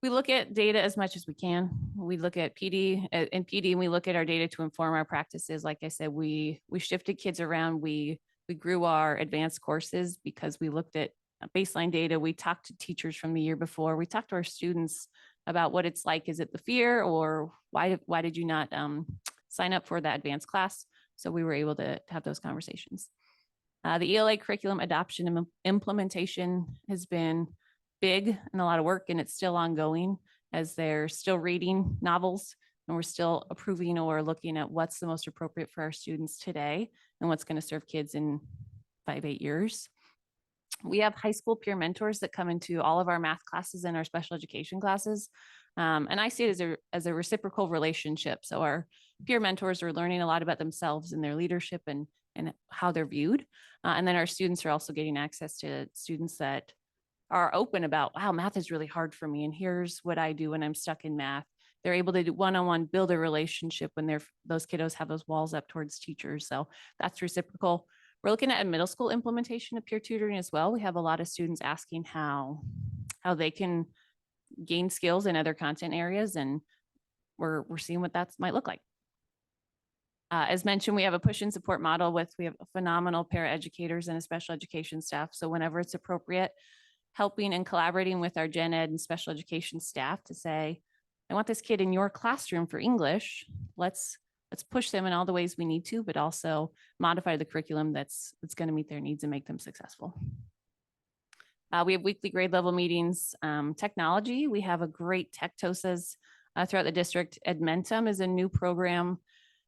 We look at data as much as we can. We look at PD and we look at our data to inform our practices. Like I said, we shifted kids around. We grew our advanced courses because we looked at baseline data. We talked to teachers from the year before. We talked to our students about what it's like. Is it the fear, or why did you not sign up for that advanced class? So we were able to have those conversations. The ELA curriculum adoption and implementation has been big and a lot of work, and it's still ongoing as they're still reading novels and we're still approving or looking at what's the most appropriate for our students today and what's going to serve kids in 5-8 years. We have high school peer mentors that come into all of our math classes and our special education classes. And I see it as a reciprocal relationship. So our peer mentors are learning a lot about themselves and their leadership and how they're viewed. And then our students are also getting access to students that are open about, wow, math is really hard for me, and here's what I do when I'm stuck in math. They're able to do one-on-one, build a relationship when those kiddos have those walls up towards teachers. So that's reciprocal. We're looking at a middle school implementation of peer tutoring as well. We have a lot of students asking how they can gain skills in other content areas, and we're seeing what that might look like. As mentioned, we have a push and support model we have phenomenal paraeducators and a special education staff. So whenever it's appropriate, helping and collaborating with our gen ed and special education staff to say, I want this kid in your classroom for English. Let's push them in all the ways we need to, but also modify the curriculum that's going to meet their needs and make them successful. We have weekly grade level meetings. Technology, we have a great tech TOSAs throughout the district. Edmentum is a new program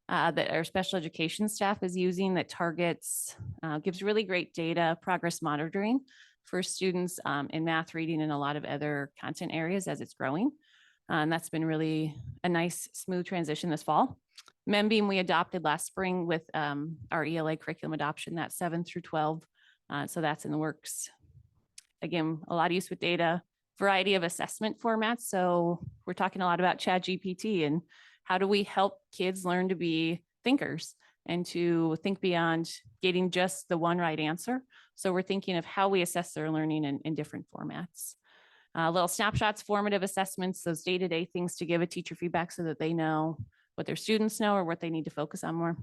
that our special education staff is using that targets, gives really great data, progress monitoring for students in math, reading, and a lot of other content areas as it's growing. And that's been really a nice, smooth transition this fall. Membeam we adopted last spring with our ELA curriculum adoption, that's 7 through 12. So that's in the works. Again, a lot of use with data, variety of assessment formats. So we're talking a lot about ChatGPT and how do we help kids learn to be thinkers and to think beyond getting just the one right answer. So we're thinking of how we assess their learning in different formats. Little snapshots, formative assessments, those day-to-day things to give a teacher feedback so that they know what their students know or what they need to focus on more.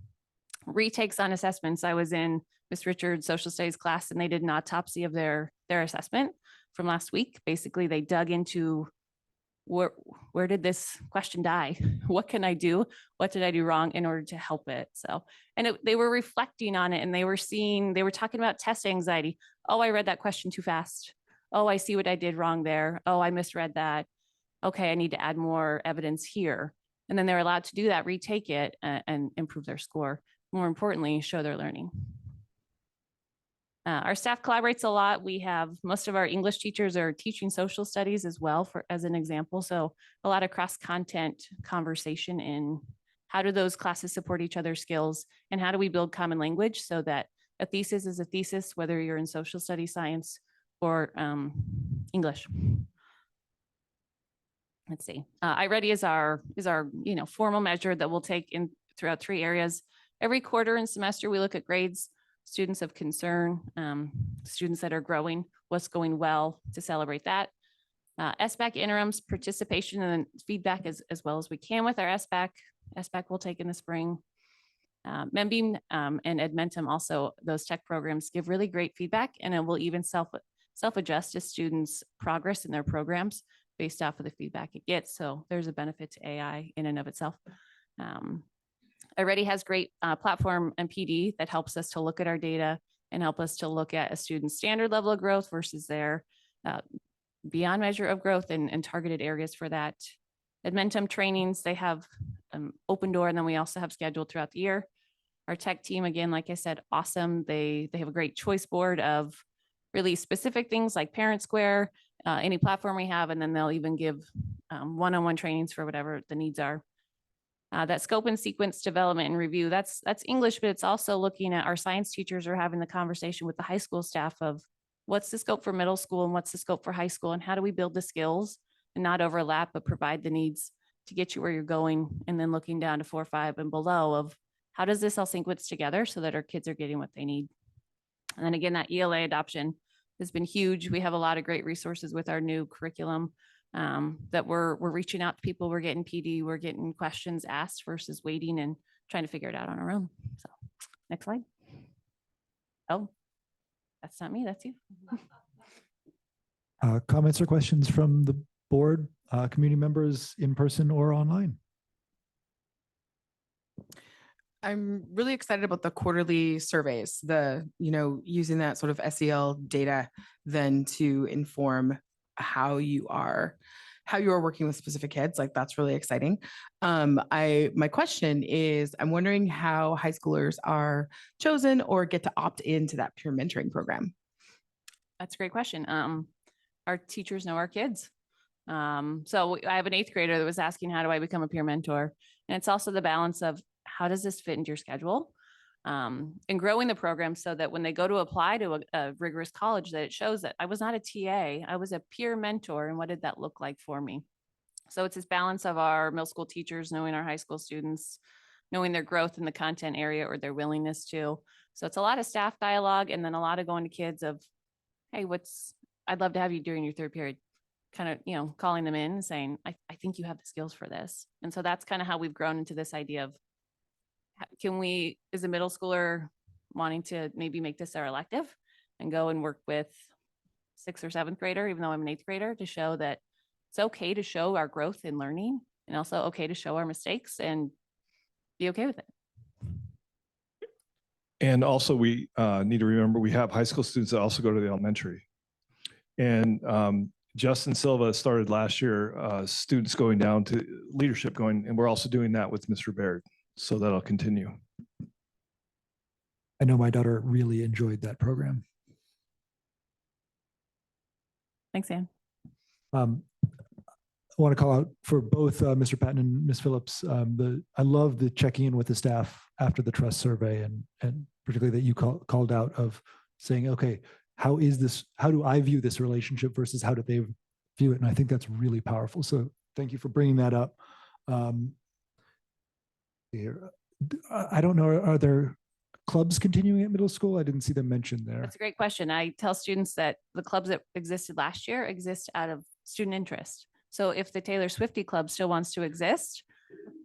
Retakes on assessments. I was in Miss Richard's social studies class and they did an autopsy of their assessment from last week. Basically, they dug into where did this question die? What can I do? What did I do wrong in order to help it? So, and they were reflecting on it and they were talking about test anxiety. Oh, I read that question too fast. Oh, I see what I did wrong there. Oh, I misread that. Okay, I need to add more evidence here. And then they're allowed to do that, retake it and improve their score. More importantly, show their learning. Our staff collaborates a lot. We have most of our English teachers are teaching social studies as well, as an example. So a lot of cross-content conversation in how do those classes support each other's skills and how do we build common language so that a thesis is a thesis, whether you're in social studies, science, or English. Let's see. iReady is our formal measure that we'll take in throughout 3 areas. Every quarter and semester, we look at grades, students of concern, students that are growing, what's going well to celebrate that. SBAC interims, participation and feedback as well as we can with our SBAC. SBAC we'll take in the spring. Membeam and Edmentum also, those tech programs give really great feedback and it will even self-adjust to students' progress in their programs based off of the feedback it gets. So there's a benefit to AI in and of itself. Already has great platform and PD that helps us to look at our data and help us to look at a student's standard level of growth versus their beyond measure of growth and targeted areas for that. Edmentum trainings, they have open door and then we also have scheduled throughout the year. Our tech team, again, like I said, awesome. They have a great choice board of really specific things like Parent Square, any platform we have, and then they'll even give one-on-one trainings for whatever the needs are. That scope and sequence development and review, that's English, but it's also looking at our science teachers are having the conversation with the high school staff of what's the scope for middle school and what's the scope for high school and how do we build the skills and not overlap, but provide the needs to get you where you're going. And then looking down to 4, 5 and below of how does this all sequence together so that our kids are getting what they need. And then again, that ELA adoption has been huge. We have a lot of great resources with our new curriculum that we're reaching out to people. We're getting PD, we're getting questions asked versus waiting and trying to figure it out on our own. So next slide. Oh, that's not me, that's you. Comments or questions from the board, community members in person or online? I'm really excited about the quarterly surveys, using that sort of SEL data then to inform how you are working with specific kids. Like that's really exciting. My question is, I'm wondering how high schoolers are chosen or get to opt into that peer mentoring program. That's a great question. Our teachers know our kids. So I have an 8th grader that was asking, how do I become a peer mentor? And it's also the balance of how does this fit into your schedule? And growing the program so that when they go to apply to a rigorous college, that it shows that I was not a TA, I was a peer mentor. And what did that look like for me? So it's this balance of our middle school teachers knowing our high school students, knowing their growth in the content area or their willingness to. So it's a lot of staff dialogue and then a lot of going to kids of, hey, I'd love to have you during your 3rd period. Kind of, calling them in and saying, I think you have the skills for this. And so that's kind of how we've grown into this idea of can we, is a middle schooler wanting to maybe make this their elective and go and work with 6th or 7th grader, even though I'm an 8th grader, to show that it's okay to show our growth in learning and also okay to show our mistakes and be okay with it. And also we need to remember we have high school students that also go to the elementary. And Justin Silva started last year, students going down to leadership going, and we're also doing that with Mr. Baird. So that'll continue. I know my daughter really enjoyed that program. Thanks, Ann. I want to call out for both Mr. Patton and Ms. Phillips. I love the checking in with the staff after the trust survey, and particularly that you called out of saying, okay, how do I view this relationship versus how do they view it? And I think that's really powerful. So thank you for bringing that up. I don't know, are there clubs continuing at middle school? I didn't see them mentioned there. That's a great question. I tell students that the clubs that existed last year exist out of student interest. So if the Taylor Swifty Club still wants to exist,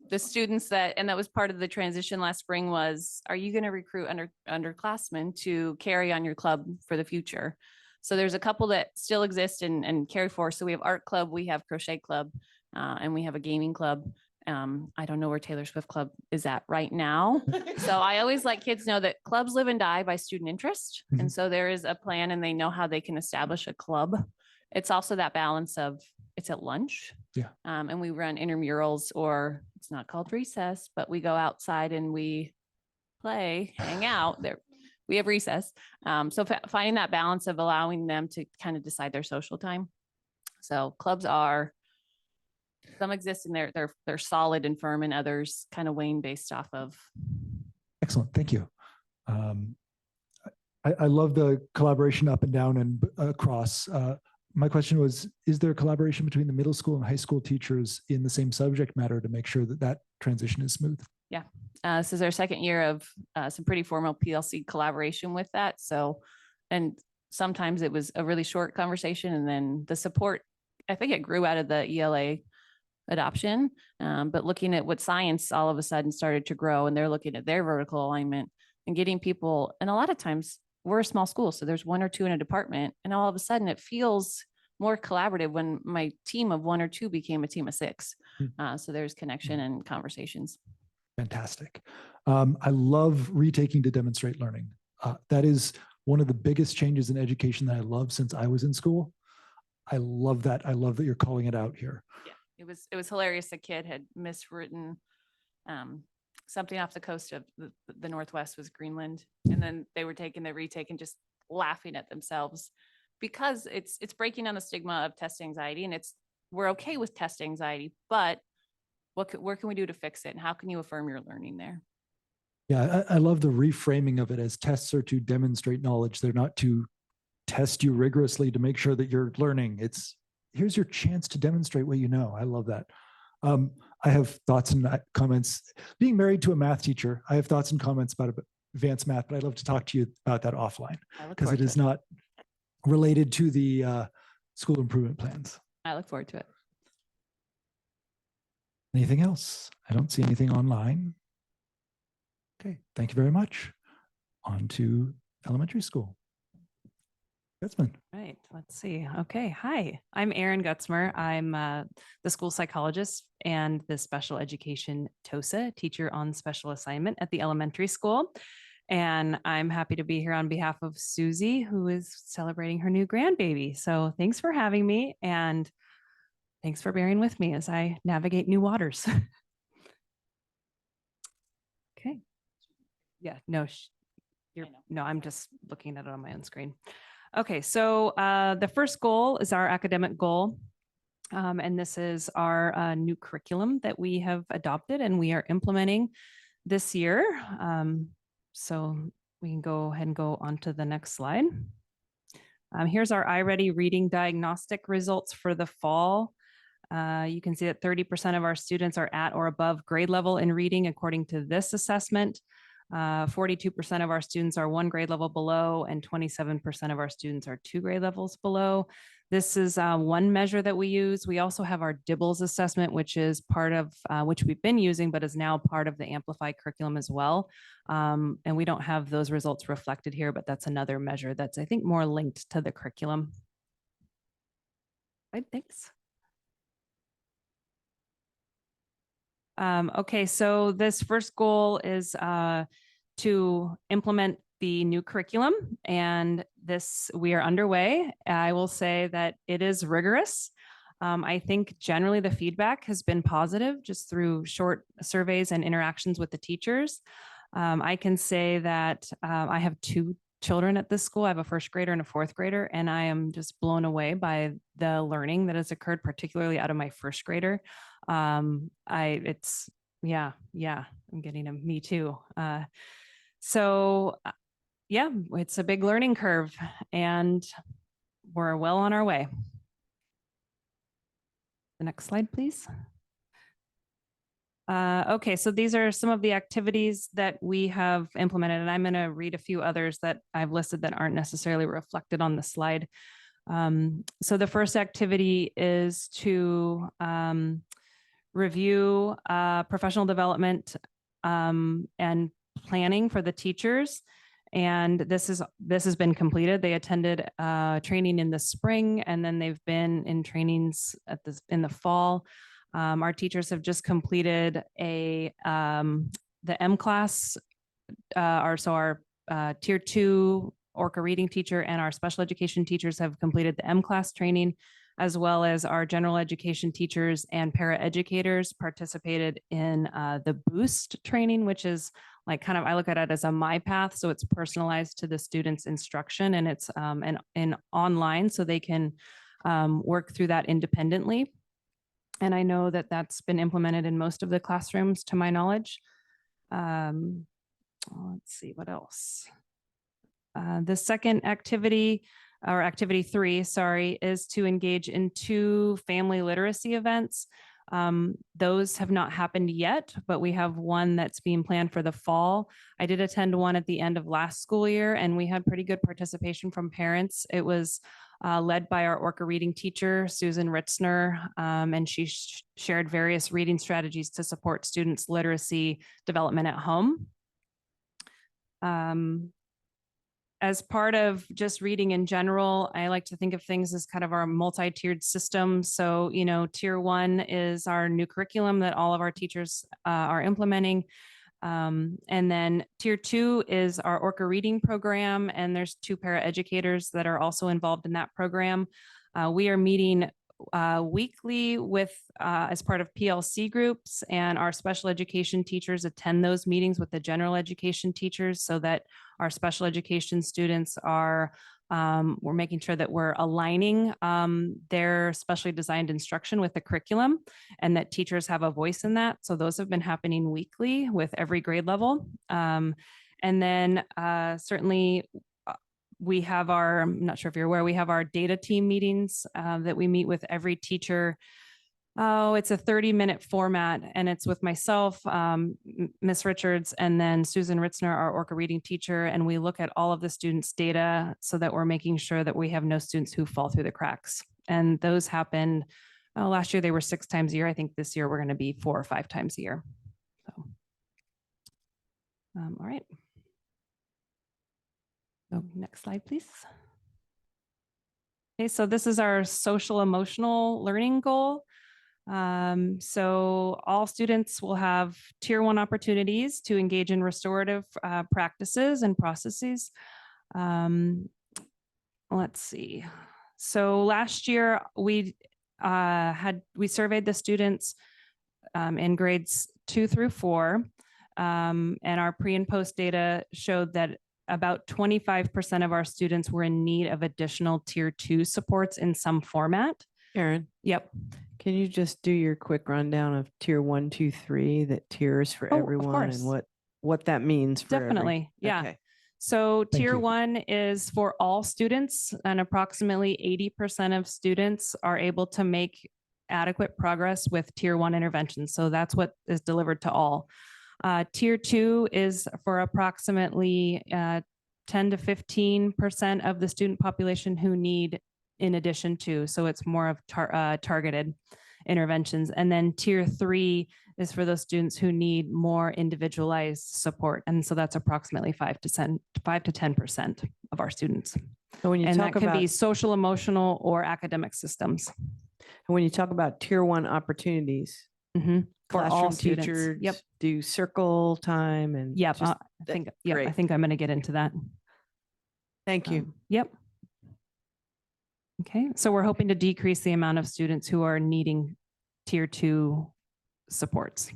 the students and that was part of the transition last spring was, are you going to recruit underclassmen to carry on your club for the future? So there's a couple that still exist and carry forward. So we have art club, we have crochet club, and we have a gaming club. I don't know where Taylor Swift Club is at right now. So I always let kids know that clubs live and die by student interest. And so there is a plan and they know how they can establish a club. It's also that balance of it's at lunch. Yeah. And we run intramurals, or it's not called recess, but we go outside and we play, hang out there. We have recess. So finding that balance of allowing them to kind of decide their social time. So clubs are, some exist and they're solid and firm, and others kind of wane based off of. Excellent, thank you. I love the collaboration up and down and across. My question was, is there collaboration between the middle school and high school teachers in the same subject matter to make sure that that transition is smooth? Yeah, this is our second year of some pretty formal PLC collaboration with that. So, and sometimes it was a really short conversation, and then the support, I think it grew out of the ELA adoption, but looking at what science all of a sudden started to grow, and they're looking at their vertical alignment and getting people, and a lot of times we're a small school, so there's 1 or 2 in a department, and all of a sudden it feels more collaborative when my team of 1 or 2 became a team of 6. So there's connection and conversations. Fantastic. I love retaking to demonstrate learning. That is one of the biggest changes in education that I love since I was in school. I love that. I love that you're calling it out here. Yeah, it was hilarious. A kid had miswritten something off the coast of the Northwest was Greenland. And then they were taking the retake and just laughing at themselves because it's breaking down the stigma of test anxiety. And we're okay with test anxiety, but where can we do to fix it? And how can you affirm your learning there? Yeah, I love the reframing of it as tests are to demonstrate knowledge. They're not to test you rigorously to make sure that you're learning. Here's your chance to demonstrate what you know. I love that. I have thoughts and comments. Being married to a math teacher, I have thoughts and comments about advanced math, but I'd love to talk to you about that offline because it is not related to the school improvement plans. I look forward to it. Anything else? I don't see anything online. Okay, thank you very much. On to elementary school. Gutzman. Right, let's see. Okay, hi, I'm Erin Gutzmer. I'm the school psychologist and the special education TOSA, teacher on special assignment at the elementary school. And I'm happy to be here on behalf of Susie, who is celebrating her new grandbaby. So thanks for having me, and thanks for bearing with me as I navigate new waters. Okay. Yeah, no, I'm just looking at it on my own screen. Okay, so the first goal is our academic goal. And this is our new curriculum that we have adopted and we are implementing this year. So we can go ahead and go on to the next slide. Here's our iReady reading diagnostic results for the fall. You can see that 30% of our students are at or above grade level in reading according to this assessment. 42% of our students are 1 grade level below, and 27% of our students are 2 grade levels below. This is one measure that we use. We also have our DIBELS assessment, which is part of, which we've been using, but is now part of the Amplify curriculum as well. And we don't have those results reflected here, but that's another measure that's, I think, more linked to the curriculum. Right, thanks. Okay, so this first goal is to implement the new curriculum, and this we are underway. I will say that it is rigorous. I think generally the feedback has been positive just through short surveys and interactions with the teachers. I can say that I have two children at this school. I have a first grader and a fourth grader, and I am just blown away by the learning that has occurred, particularly out of my first grader. Yeah, I'm getting a me too. Yeah, it's a big learning curve, and we're well on our way. The next slide, please. Okay, so these are some of the activities that we have implemented, and I'm going to read a few others that I've listed that aren't necessarily reflected on the slide. So the first activity is to review professional development and planning for the teachers. And this has been completed. They attended training in the spring, and then they've been in trainings in the fall. Our teachers have just completed the M class, our tier 2 ORCA reading teacher and our special education teachers have completed the M class training, as well as our general education teachers and paraeducators participated in the Boost training, which is like kind of, I look at it as a My Path. So it's personalized to the student's instruction, and it's in online, so they can work through that independently. And I know that that's been implemented in most of the classrooms, to my knowledge. Let's see what else. The second activity, or activity 3, sorry, is to engage in 2 family literacy events. Those have not happened yet, but we have one that's being planned for the fall. I did attend one at the end of last school year, and we had pretty good participation from parents. It was led by our ORCA reading teacher, Susan Ritzner, and she shared various reading strategies to support students' literacy development at home. As part of just reading in general, I like to think of things as kind of our multi-tiered system. So, you know, tier 1 is our new curriculum that all of our teachers are implementing. And then tier 2 is our ORCA reading program. And there's 2 paraeducators that are also involved in that program. We are meeting weekly with as part of PLC groups, and our special education teachers attend those meetings with the general education teachers, so that our special education students are, we're making sure that we're aligning their specially designed instruction with the curriculum, and that teachers have a voice in that. So those have been happening weekly with every grade level. And then certainly we have our, I'm not sure if you're aware, we have our data team meetings that we meet with every teacher. Oh, it's a 30-minute format, and it's with myself, Ms. Richards, and then Susan Ritzner, our ORCA reading teacher, and we look at all of the students' data so that we're making sure that we have no students who fall through the cracks. And those happened, last year they were 6 times a year. I think this year we're going to be 4 or 5 times a year. So, all right. So next slide, please. Okay, so this is our social emotional learning goal. So all students will have tier 1 opportunities to engage in restorative practices and processes. Let's see. So last year we surveyed the students in grades 2 through 4, and our pre and post data showed that about 25% of our students were in need of additional tier 2 supports in some format. Erin, Yep. can you just do your quick rundown of tier 1, 2, 3, that tiers for Oh, of everyone, course. and what that means for Definitely. Yeah. Okay. So Thank tier you. 1 is for all students, and approximately 80% of students are able to make adequate progress with tier 1 interventions. So that's what is delivered to all. Tier 2 is for approximately 10 to 15% of the student population who need in addition to, so it's more of targeted interventions. And then tier 3 is for those students who need more individualized support. And so that's approximately 5 to 10% of our students. So when you And that talk can about, be social, emotional, or academic systems. when you talk about tier 1 opportunities, Mhm. For all classroom students. teachers Yep. do circle time and. Yep. just- I think, I great. think I'm going to get into that. Thank you. Yep. Okay, so we're hoping to decrease the amount of students who are needing tier 2 supports.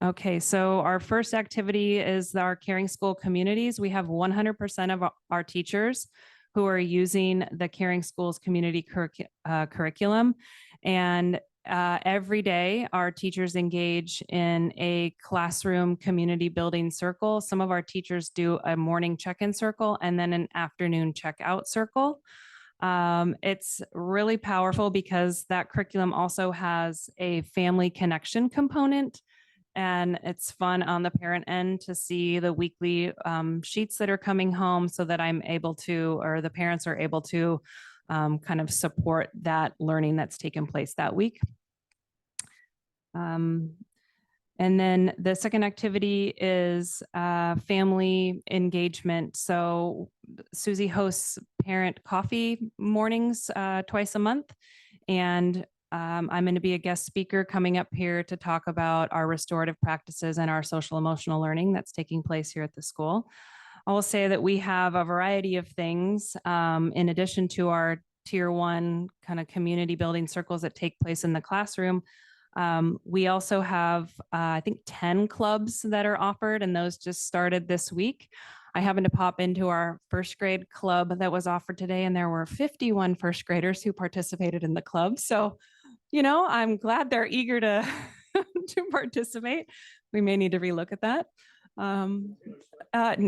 Okay, so our first activity is our Caring School communities. We have 100% of our teachers who are using the Caring Schools community curriculum. And every day, our teachers engage in a classroom community building circle. Some of our teachers do a morning check-in circle and then an afternoon check-out circle. It's really powerful because that curriculum also has a family connection component. And it's fun on the parent end to see the weekly sheets that are coming home so that I'm able to, or the parents are able to kind of support that learning that's taken place that week. And then the second activity is family engagement. So Susie hosts parent coffee mornings twice a month. And I'm going to be a guest speaker coming up here to talk about our restorative practices and our social emotional learning that's taking place here at the school. I will say that we have a variety of things in addition to our tier 1 kind of community building circles that take place in the classroom. We also have, I think, 10 clubs that are offered, and those just started this week. I happened to pop into our first grade club that was offered today, and there were 51 first graders who participated in the club. So, you know, I'm glad they're eager to, to participate. We may need to relook at that.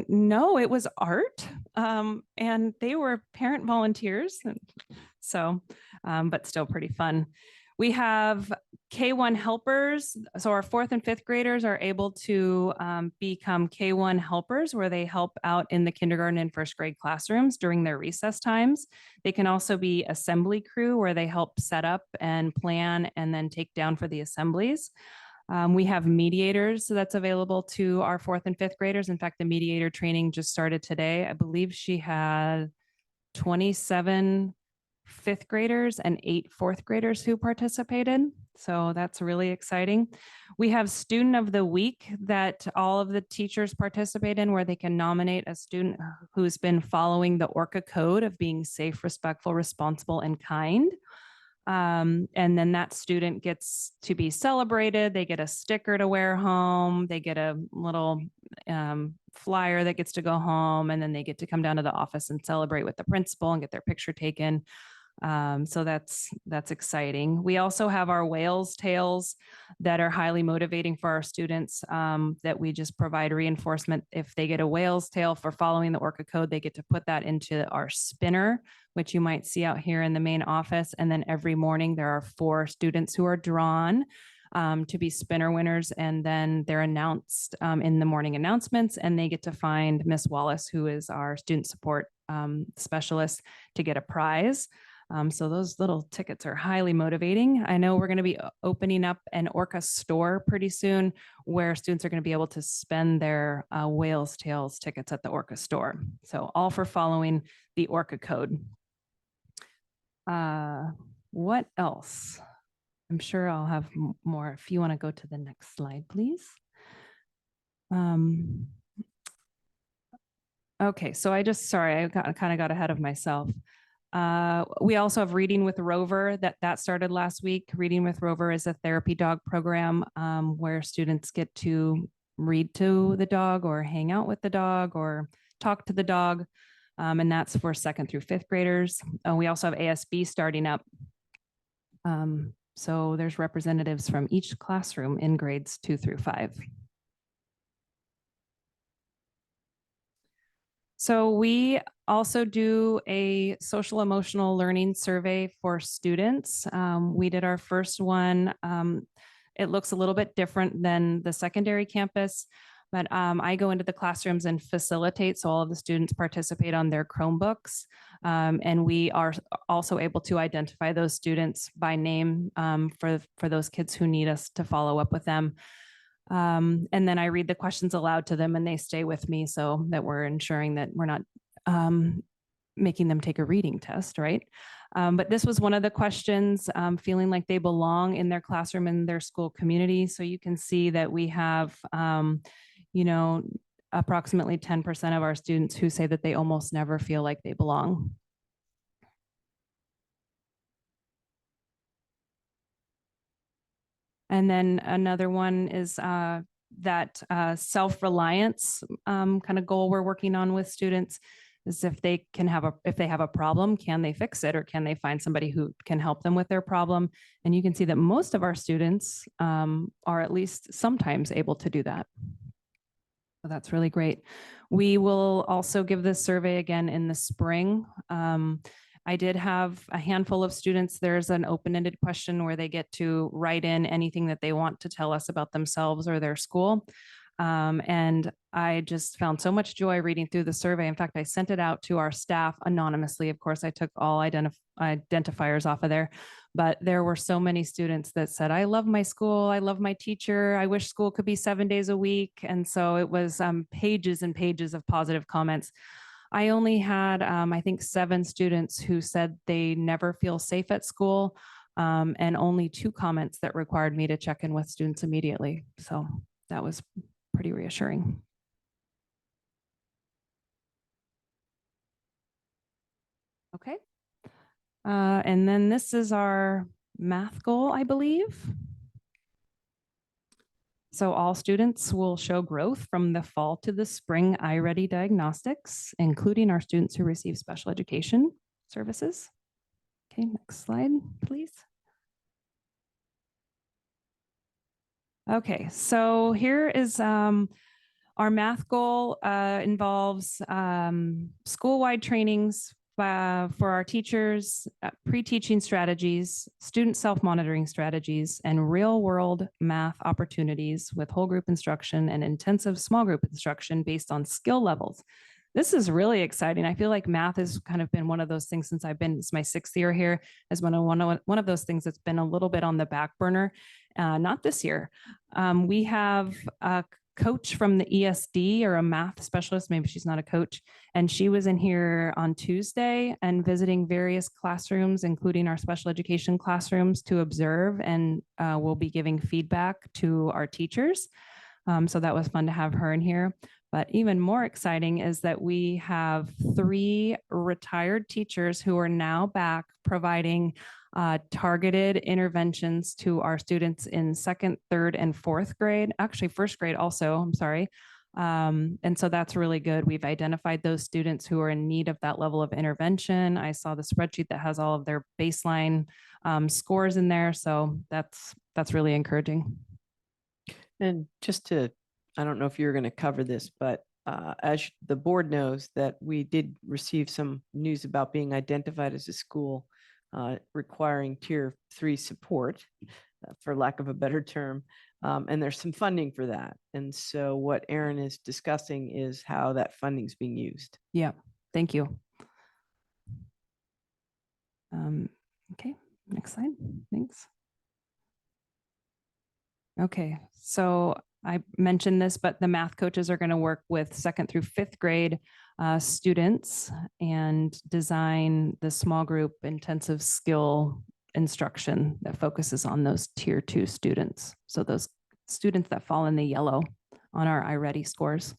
No, it was art, and they were parent volunteers. So, but still pretty fun. We have K1 helpers. So our 4th and 5th graders are able to become K1 helpers where they help out in the kindergarten and first grade classrooms during their recess times. They can also be assembly crew where they help set up and plan and then take down for the assemblies. We have mediators, so that's available to our 4th and 5th graders. In fact, the mediator training just started today. I believe she had 27 5th graders and 8 4th graders who participated. So that's really exciting. We have Student of the Week that all of the teachers participate in, where they can nominate a student who's been following the ORCA code of being safe, respectful, responsible, and kind. And then that student gets to be celebrated. They get a sticker to wear home. They get a little flyer that gets to go home, and then they get to come down to the office and celebrate with the principal and get their picture taken. So that's exciting. We also have our Whales Tales that are highly motivating for our students, that we just provide reinforcement. If they get a whale's tail for following the ORCA code, they get to put that into our spinner, which you might see out here in the main office. And then every morning there are 4 students who are drawn to be spinner winners, and then they're announced in the morning announcements, and they get to find Miss Wallace, who is our student support specialist, to get a prize. So those little tickets are highly motivating. I know we're going to be opening up an ORCA store pretty soon where students are going to be able to spend their Whales Tales tickets at the ORCA store. So all for following the ORCA code. What else? I'm sure I'll have more. If you want to go to the next slide, please. Okay, so I kind of got ahead of myself. We also have Reading with Rover that started last week. Reading with Rover is a therapy dog program where students get to read to the dog or hang out with the dog or talk to the dog. And that's for 2nd through 5th graders. We also have ASB starting up. So there's representatives from each classroom in grades 2 through 5. So we also do a social emotional learning survey for students. We did our first one. It looks a little bit different than the secondary campus. But I go into the classrooms and facilitate, so all of the students participate on their Chromebooks. And we are also able to identify those students by name for those kids who need us to follow up with them. And then I read the questions aloud to them and they stay with me so that we're ensuring that we're not making them take a reading test, right? But this was one of the questions, feeling like they belong in their classroom and their school community. So you can see that we have, approximately 10% of our students who say that they almost never feel like they belong. And then another one is that self-reliance kind of goal we're working on with students is if they have a problem, can they fix it, or can they find somebody who can help them with their problem? And you can see that most of our students are at least sometimes able to do that. So that's really great. We will also give this survey again in the spring. I did have a handful of students. There's an open-ended question where they get to write in anything that they want to tell us about themselves or their school. And I just found so much joy reading through the survey. In fact, I sent it out to our staff anonymously. Of course, I took all identifiers off of there, but there were so many students that said, I love my school. I love my teacher. I wish school could be 7 days a week. And so it was pages and pages of positive comments. I only had, I think, 7 students who said they never feel safe at school, and only 2 comments that required me to check in with students immediately. So that was pretty reassuring. Okay. And then this is our math goal, I believe. So all students will show growth from the fall to the spring iReady diagnostics, including our students who receive special education services. Okay, next slide, please. Okay, so here is our math goal involves school-wide trainings for our teachers, pre-teaching strategies, student self-monitoring strategies, and real-world math opportunities with whole group instruction and intensive small group instruction based on skill levels. This is really exciting. I feel like math has kind of been one of those things since it's my 6th year here, has been one of those things that's been a little bit on the back burner. Not this year. We have a coach from the ESD, or a math specialist, maybe she's not a coach, and she was in here on Tuesday and visiting various classrooms, including our special education classrooms, to observe, and we'll be giving feedback to our teachers. So that was fun to have her in here. But even more exciting is that we have 3 retired teachers who are now back providing targeted interventions to our students in 2nd, 3rd, and 4th grade, actually 1st grade also, I'm sorry. And so that's really good. We've identified those students who are in need of that level of intervention. I saw the spreadsheet that has all of their baseline scores in there. So that's really encouraging. And just to, I don't know if you're going to cover this, but as the board knows, that we did receive some news about being identified as a school requiring tier 3 support, for lack of a better term. And there's some funding for that. And so what Erin is discussing is how that funding is being used. Yeah, thank you. Okay, next slide, thanks. Okay, so I mentioned this, but the math coaches are going to work with 2nd through 5th grade students and design the small group intensive skill instruction that focuses on those tier 2 students. So those students that fall in the yellow on our iReady scores.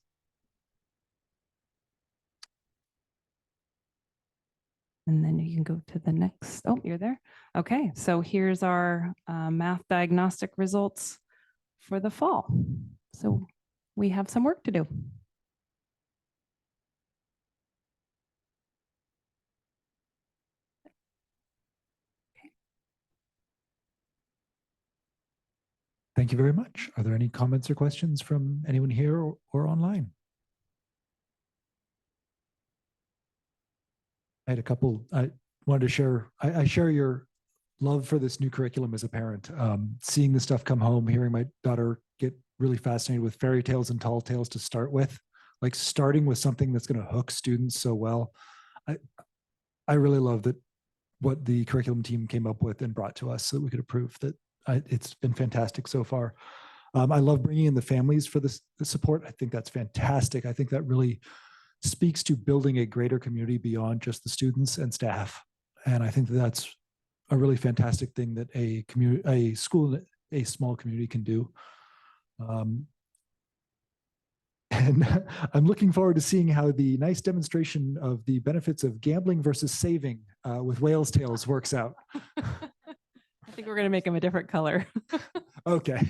And then you can go to the next. Oh, you're there. Okay, so here's our math diagnostic results for the fall. So we have some work to do. Thank you very much. Are there any comments or questions from anyone here or online? I had a couple. I wanted to share. I share your love for this new curriculum as a parent. Seeing the stuff come home, hearing my daughter get really fascinated with fairy tales and tall tales to start with, like starting with something that's going to hook students so well. I really love that what the curriculum team came up with and brought to us so that we could approve that. It's been fantastic so far. I love bringing in the families for the support. I think that's fantastic. I think that really speaks to building a greater community beyond just the students and staff. And I think that's a really fantastic thing that a school, a small community can do. And I'm looking forward to seeing how the nice demonstration of the benefits of gambling versus saving with whale's tails works out. I think we're going to make them a different color. Okay.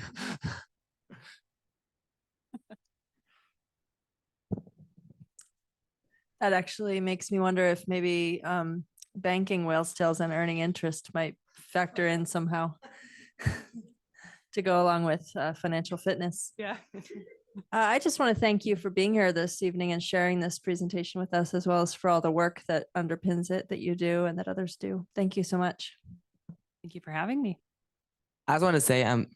That actually makes me wonder if maybe banking whale's tails and earning interest might factor in somehow to go along with financial fitness. Yeah. I just want to thank you for being here this evening and sharing this presentation with us, as well as for all the work that underpins it that you do and that others do. Thank you so much. Thank you for having me. I just want to say I'm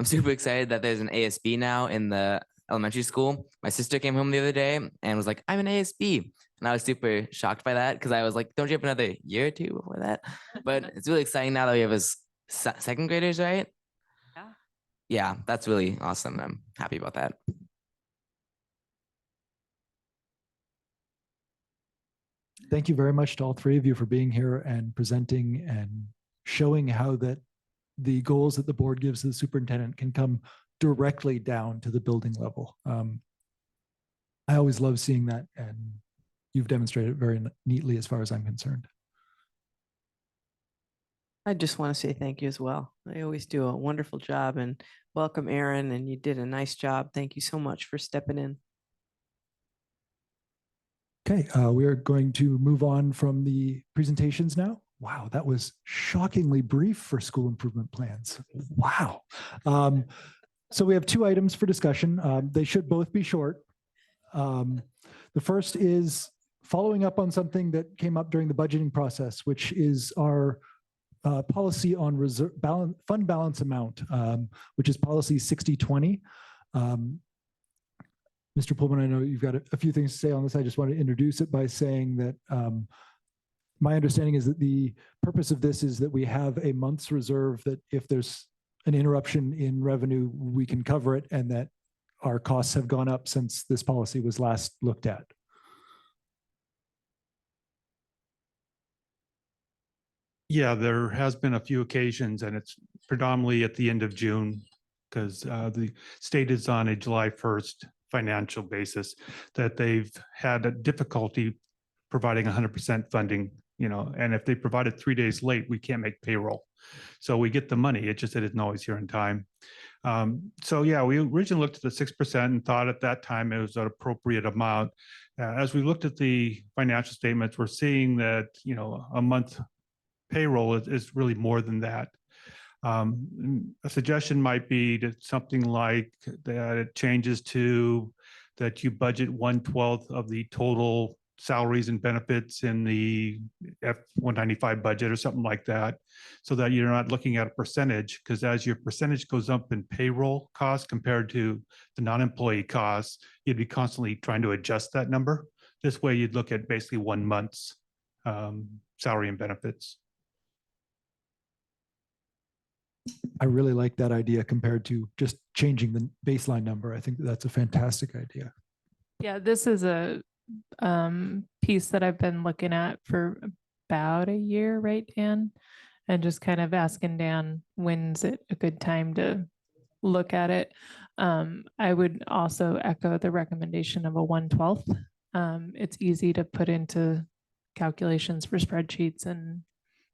super excited that there's an ASB now in the elementary school. My sister came home the other day and was like, I'm an ASB. And I was super shocked by that because I was like, don't you have another year or two before that? But it's really exciting now that we have his second graders, right? Yeah. Yeah, that's really awesome. I'm happy about that. Thank you very much to all three of you for being here and presenting and showing how that the goals that the board gives to the superintendent can come directly down to the building level. I always love seeing that, and you've demonstrated it very neatly as far as I'm concerned. I just want to say thank you as well. They always do a wonderful job, and welcome, Aaron, and you did a nice job. Thank you so much for stepping in. Okay, we are going to move on from the presentations now. Wow, that was shockingly brief for school improvement plans. Wow. So we have two items for discussion. They should both be short. The first is following up on something that came up during the budgeting process, which is our policy on fund balance amount, which is policy 6020. Mr. Pullman, I know you've got a few things to say on this. I just want to introduce it by saying that my understanding is that the purpose of this is that we have a month's reserve that if there's an interruption in revenue, we can cover it, and that our costs have gone up since this policy was last looked at. Yeah, there has been a few occasions, and it's predominantly at the end of June because the state is on a July 1st financial basis that they've had a difficulty providing 100% funding, and if they provide it 3 days late, we can't make payroll. So we get the money, it's just that it isn't always here in time. So yeah, we originally looked at the 6% and thought at that time it was an appropriate amount. As we looked at the financial statements, we're seeing that, a month payroll is really more than that. A suggestion might be that something like that it changes to that you budget 1/12 of the total salaries and benefits in the F-195 budget or something like that, so that you're not looking at a percentage, because as your percentage goes up in payroll costs compared to the non-employee costs, you'd be constantly trying to adjust that number. This way you'd look at basically 1 month's salary and benefits. I really like that idea compared to just changing the baseline number. I think that's a fantastic idea. Yeah, this is a piece that I've been looking at for about a year, right, Dan? And just kind of asking Dan, when's it a good time to look at it? I would also echo the recommendation of a 1/12. It's easy to put into calculations for spreadsheets and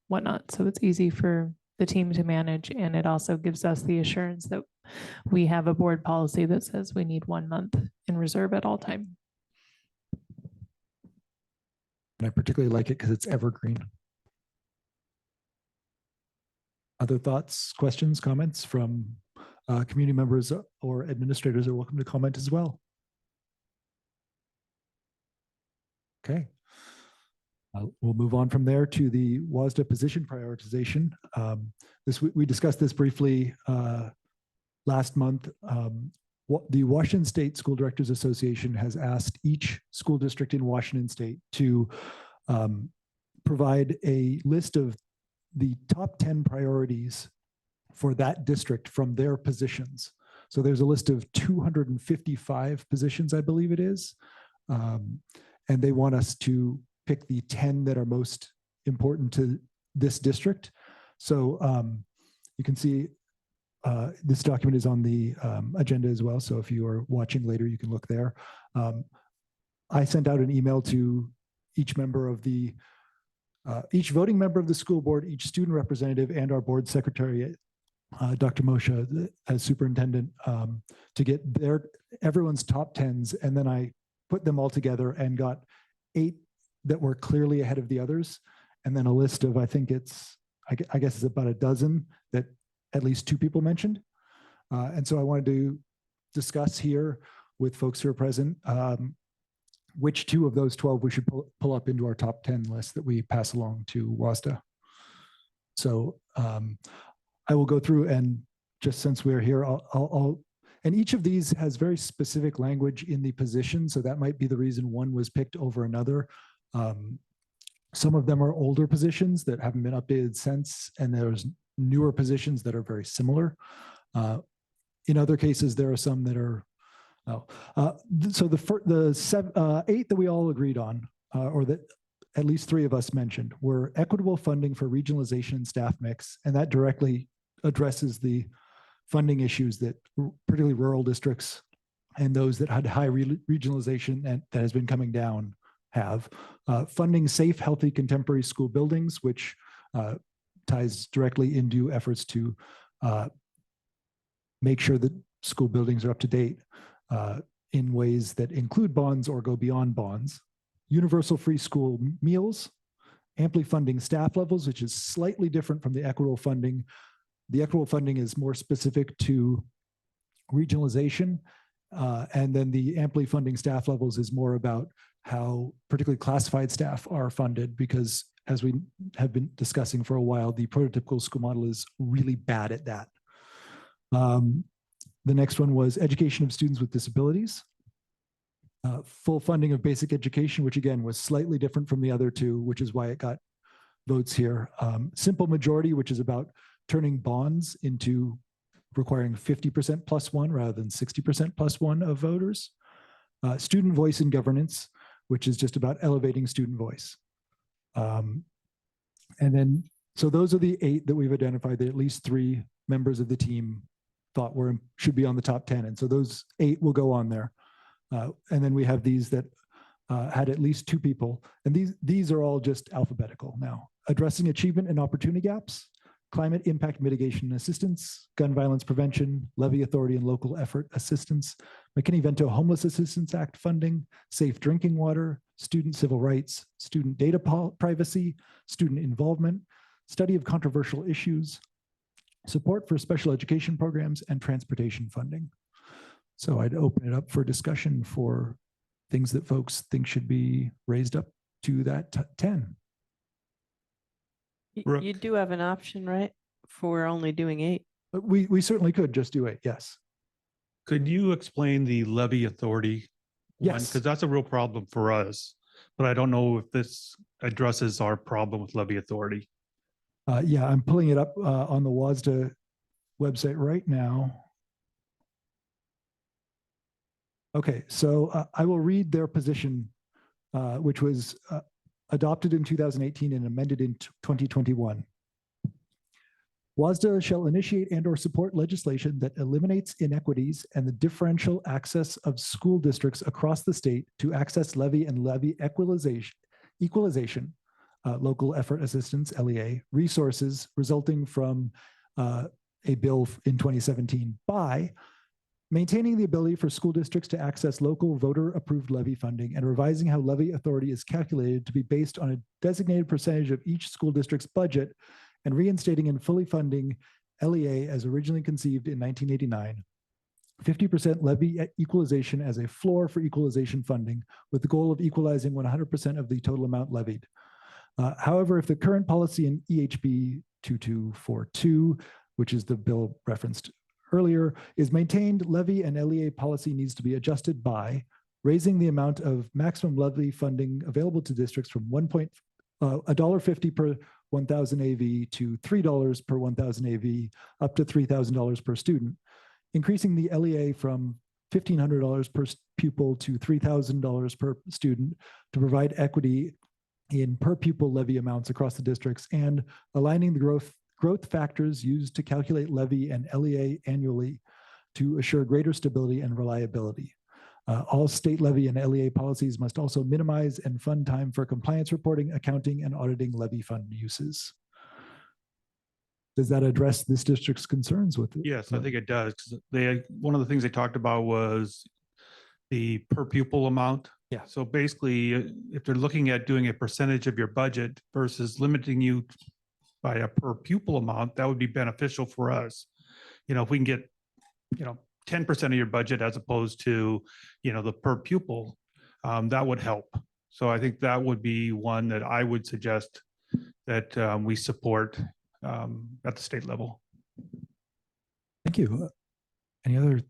whatnot. So it's easy for the team to manage. And it also gives us the assurance that we have a board policy that says we need 1 month in reserve at all time. And I particularly like it because it's evergreen. Other thoughts, questions, comments from community members or administrators are welcome to comment as well. Okay. We'll move on from there to the WSDA position prioritization. We discussed this briefly last month, the Washington State School Directors Association has asked each school district in Washington State to provide a list of the top 10 priorities for that district from their positions. So there's a list of 255 positions, I believe it is. And they want us to pick the 10 that are most important to this district. So you can see this document is on the agenda as well. So if you are watching later, you can look there. I sent out an email to each member of the, each voting member of the school board, each student representative, and our board secretary, Dr. Moshe, as superintendent, to get everyone's top 10s. And then I put them all together and got 8 that were clearly ahead of the others. And then a list of, I think it's, I guess it's about a dozen that at least 2 people mentioned. And so I wanted to discuss here with folks who are present, which 2 of those 12 we should pull up into our top 10 list that we pass along to WSD. So I will go through, and just since we're here, and each of these has very specific language in the position. So that might be the reason one was picked over another. Some of them are older positions that haven't been updated since, and there's newer positions that are very similar. In other cases, there are some that are, so the 8 that we all agreed on, or that at least 3 of us mentioned, were equitable funding for regionalization and staff mix, and that directly addresses the funding issues that particularly rural districts and those that had high regionalization and that has been coming down have. Funding safe, healthy, contemporary school buildings, which ties directly into efforts to make sure that school buildings are up to date in ways that include bonds or go beyond bonds. Universal free school meals, amply funding staff levels, which is slightly different from the equitable funding. The equitable funding is more specific to regionalization. And then the amply funding staff levels is more about how particularly classified staff are funded, because as we have been discussing for a while, the prototypical school model is really bad at that. The next one was education of students with disabilities. Full funding of basic education, which again was slightly different from the other 2, which is why it got votes here. Simple majority, which is about turning bonds into requiring 50% plus 1 rather than 60% plus 1 of voters. Student voice and governance, which is just about elevating student voice. And then, so those are the 8 that we've identified that at least 3 members of the team thought should be on the top 10. And so those 8 will go on there. And then we have these that had at least 2 people. And these are all just alphabetical now. Addressing achievement and opportunity gaps, climate impact mitigation and assistance, gun violence prevention, levy authority and local effort assistance, McKinney-Vento Homeless Assistance Act funding, safe drinking water, student civil rights, student data privacy, student involvement, study of controversial issues, support for special education programs, and transportation funding. So I'd open it up for discussion for things that folks think should be raised up to that 10. You do have an option, right? For only doing 8. But we certainly could just do 8, yes. Could you explain the levy authority? Yes. Because that's a real problem for us, but I don't know if this addresses our problem with levy authority. Yeah, I'm pulling it up on the WSD website right now. Okay, so I will read their position, which was adopted in 2018 and amended in 2021. WSD shall initiate and or support legislation that eliminates inequities and the differential access of school districts across the state to access levy and levy equalization, local effort assistance, LEA, resources resulting from a bill in 2017 by maintaining the ability for school districts to access local voter-approved levy funding and revising how levy authority is calculated to be based on a designated percentage of each school district's budget and reinstating and fully funding LEA as originally conceived in 1989. 50% levy equalization as a floor for equalization funding with the goal of equalizing 100% of the total amount levied. However, if the current policy in EHB 2242, which is the bill referenced earlier, is maintained. Levy and LEA policy needs to be adjusted by raising the amount of maximum levy funding available to districts from $1.50 per 1,000 AV to $3 per 1,000 AV, up to $3,000 per student, increasing the LEA from $1,500 per pupil to $3,000 per student to provide equity in per pupil levy amounts across the districts, and aligning the growth factors used to calculate levy and LEA annually to assure greater stability and reliability. All state levy and LEA policies must also minimize and fund time for compliance reporting, accounting, and auditing levy fund uses. Does that address this district's concerns with it? Yes, I think it does. 'Cause one of the things they talked about was the per pupil amount. Yeah. So basically, if they're looking at doing a percentage of your budget versus limiting you by a per pupil amount, that would be beneficial for us. If we can get, 10% of your budget as opposed to, the per pupil, that would help. So I think that would be one that I would suggest that we support at the state level. Thank you. Any other?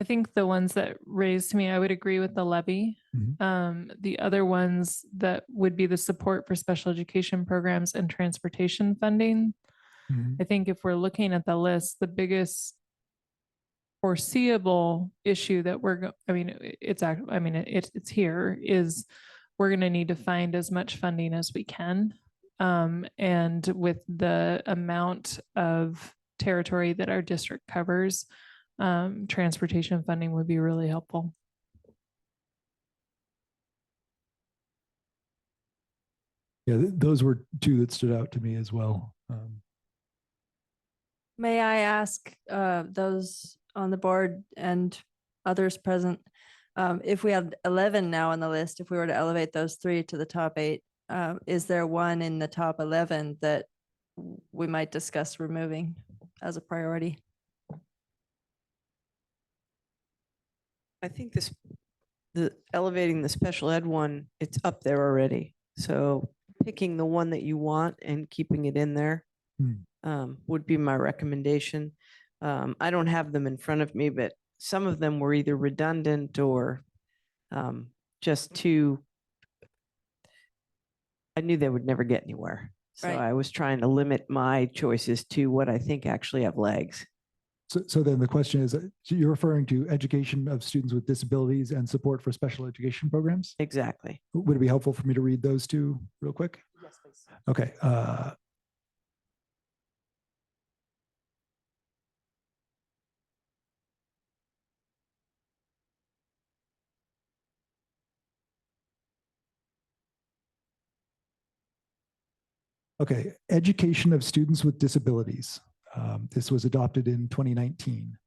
I think the ones that raised me, I would agree with the levy. The other ones that would be the support for special education programs and transportation funding. I think if we're looking at the list, the biggest foreseeable issue that it's here is we're going to need to find as much funding as we can. And with the amount of territory that our district covers, transportation funding would be really helpful. Yeah, those were two that stood out to me as well. May I ask those on the board and others present, if we have 11 now on the list, if we were to elevate those 3 to the top 8, is there one in the top 11 that we might discuss removing as a priority? I think the elevating the special ed one, it's up there already. So picking the one that you want and keeping it in there would be my recommendation. I don't have them in front of me, but some of them were either redundant or just too, I knew they would never get anywhere. So Right. I was trying to limit my choices to what I think actually have legs. So then the question is, so you're referring to education of students with disabilities and support for special education programs? Exactly. Would it be helpful for me to read those two real quick? Yes, please. Okay. Okay, education of students with disabilities. This was adopted in 2019.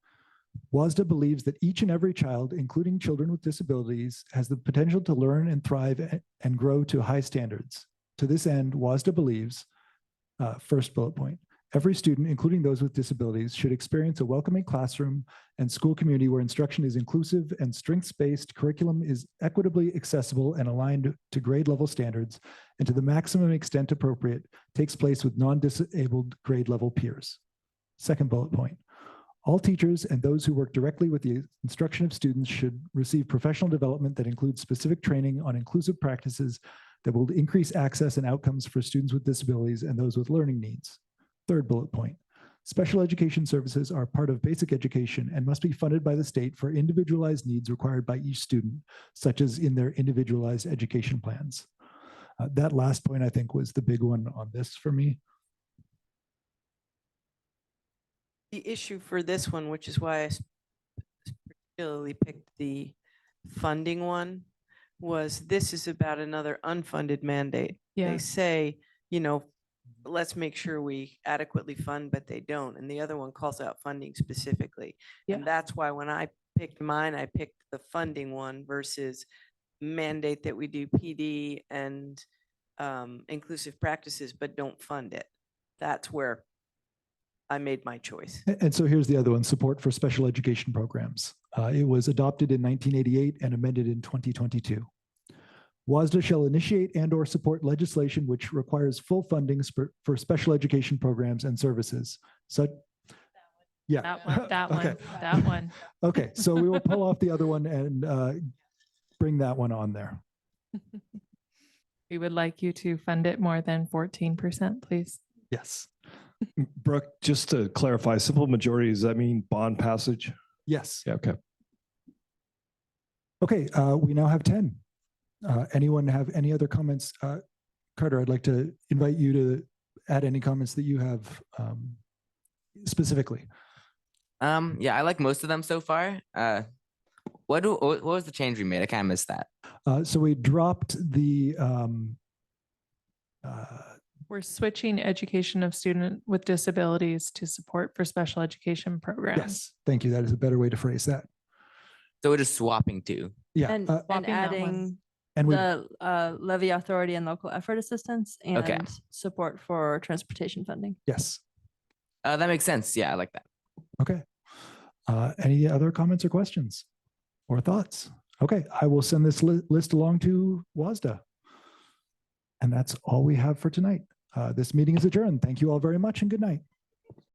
WSD believes that each and every child, including children with disabilities, has the potential to learn and thrive and grow to high standards. To this end, WSD believes, first bullet point, every student, including those with disabilities, should experience a welcoming classroom and school community where instruction is inclusive and strengths-based curriculum is equitably accessible and aligned to grade level standards, and to the maximum extent appropriate, takes place with non-disabled grade level peers. Second bullet point, all teachers and those who work directly with the instruction of students should receive professional development that includes specific training on inclusive practices that will increase access and outcomes for students with disabilities and those with learning needs. Third bullet point, special education services are part of basic education and must be funded by the state for individualized needs required by each student, such as in their individualized education plans. That last point, I think, was the big one on this for me. The issue for this one, which is why I particularly picked the funding one, was this is about another unfunded mandate. Yeah. They say, let's make sure we adequately fund, but they don't. And the other one calls out funding specifically. Yeah. And that's why when I picked mine, I picked the funding one versus mandate that we do PD and inclusive practices, but don't fund it. That's where I made my choice. And so here's the other one, support for special education programs. It was adopted in 1988 and amended in 2022. WASDA shall initiate and or support legislation which requires full funding for special education programs and services. So, yeah. That one, that Okay. one, that one. Okay, so we will pull off the other one and bring that one on there. We would like you to fund it more than 14%, please. Yes. Brooke, just to clarify, simple majority, does that mean bond passage? Yes. Yeah, okay. Okay, we now have 10. Anyone have any other comments? Carter, I'd like to invite you to add any comments that you have specifically. Yeah, I like most of them so far. What was the change we made? I kind of missed that. So we dropped the We're switching education of student with disabilities to support for special education programs. yes, thank you. That is a better way to phrase that. So we're just swapping two. Yeah, And Swapping that one. adding and we the levy authority and local effort assistance Okay. and support for transportation funding. yes. That makes sense. Yeah, I like that. Okay. Any other comments or questions or thoughts? Okay, I will send this list along to WASDA. And that's all we have for tonight. This meeting is adjourned. Thank you all very much and good night.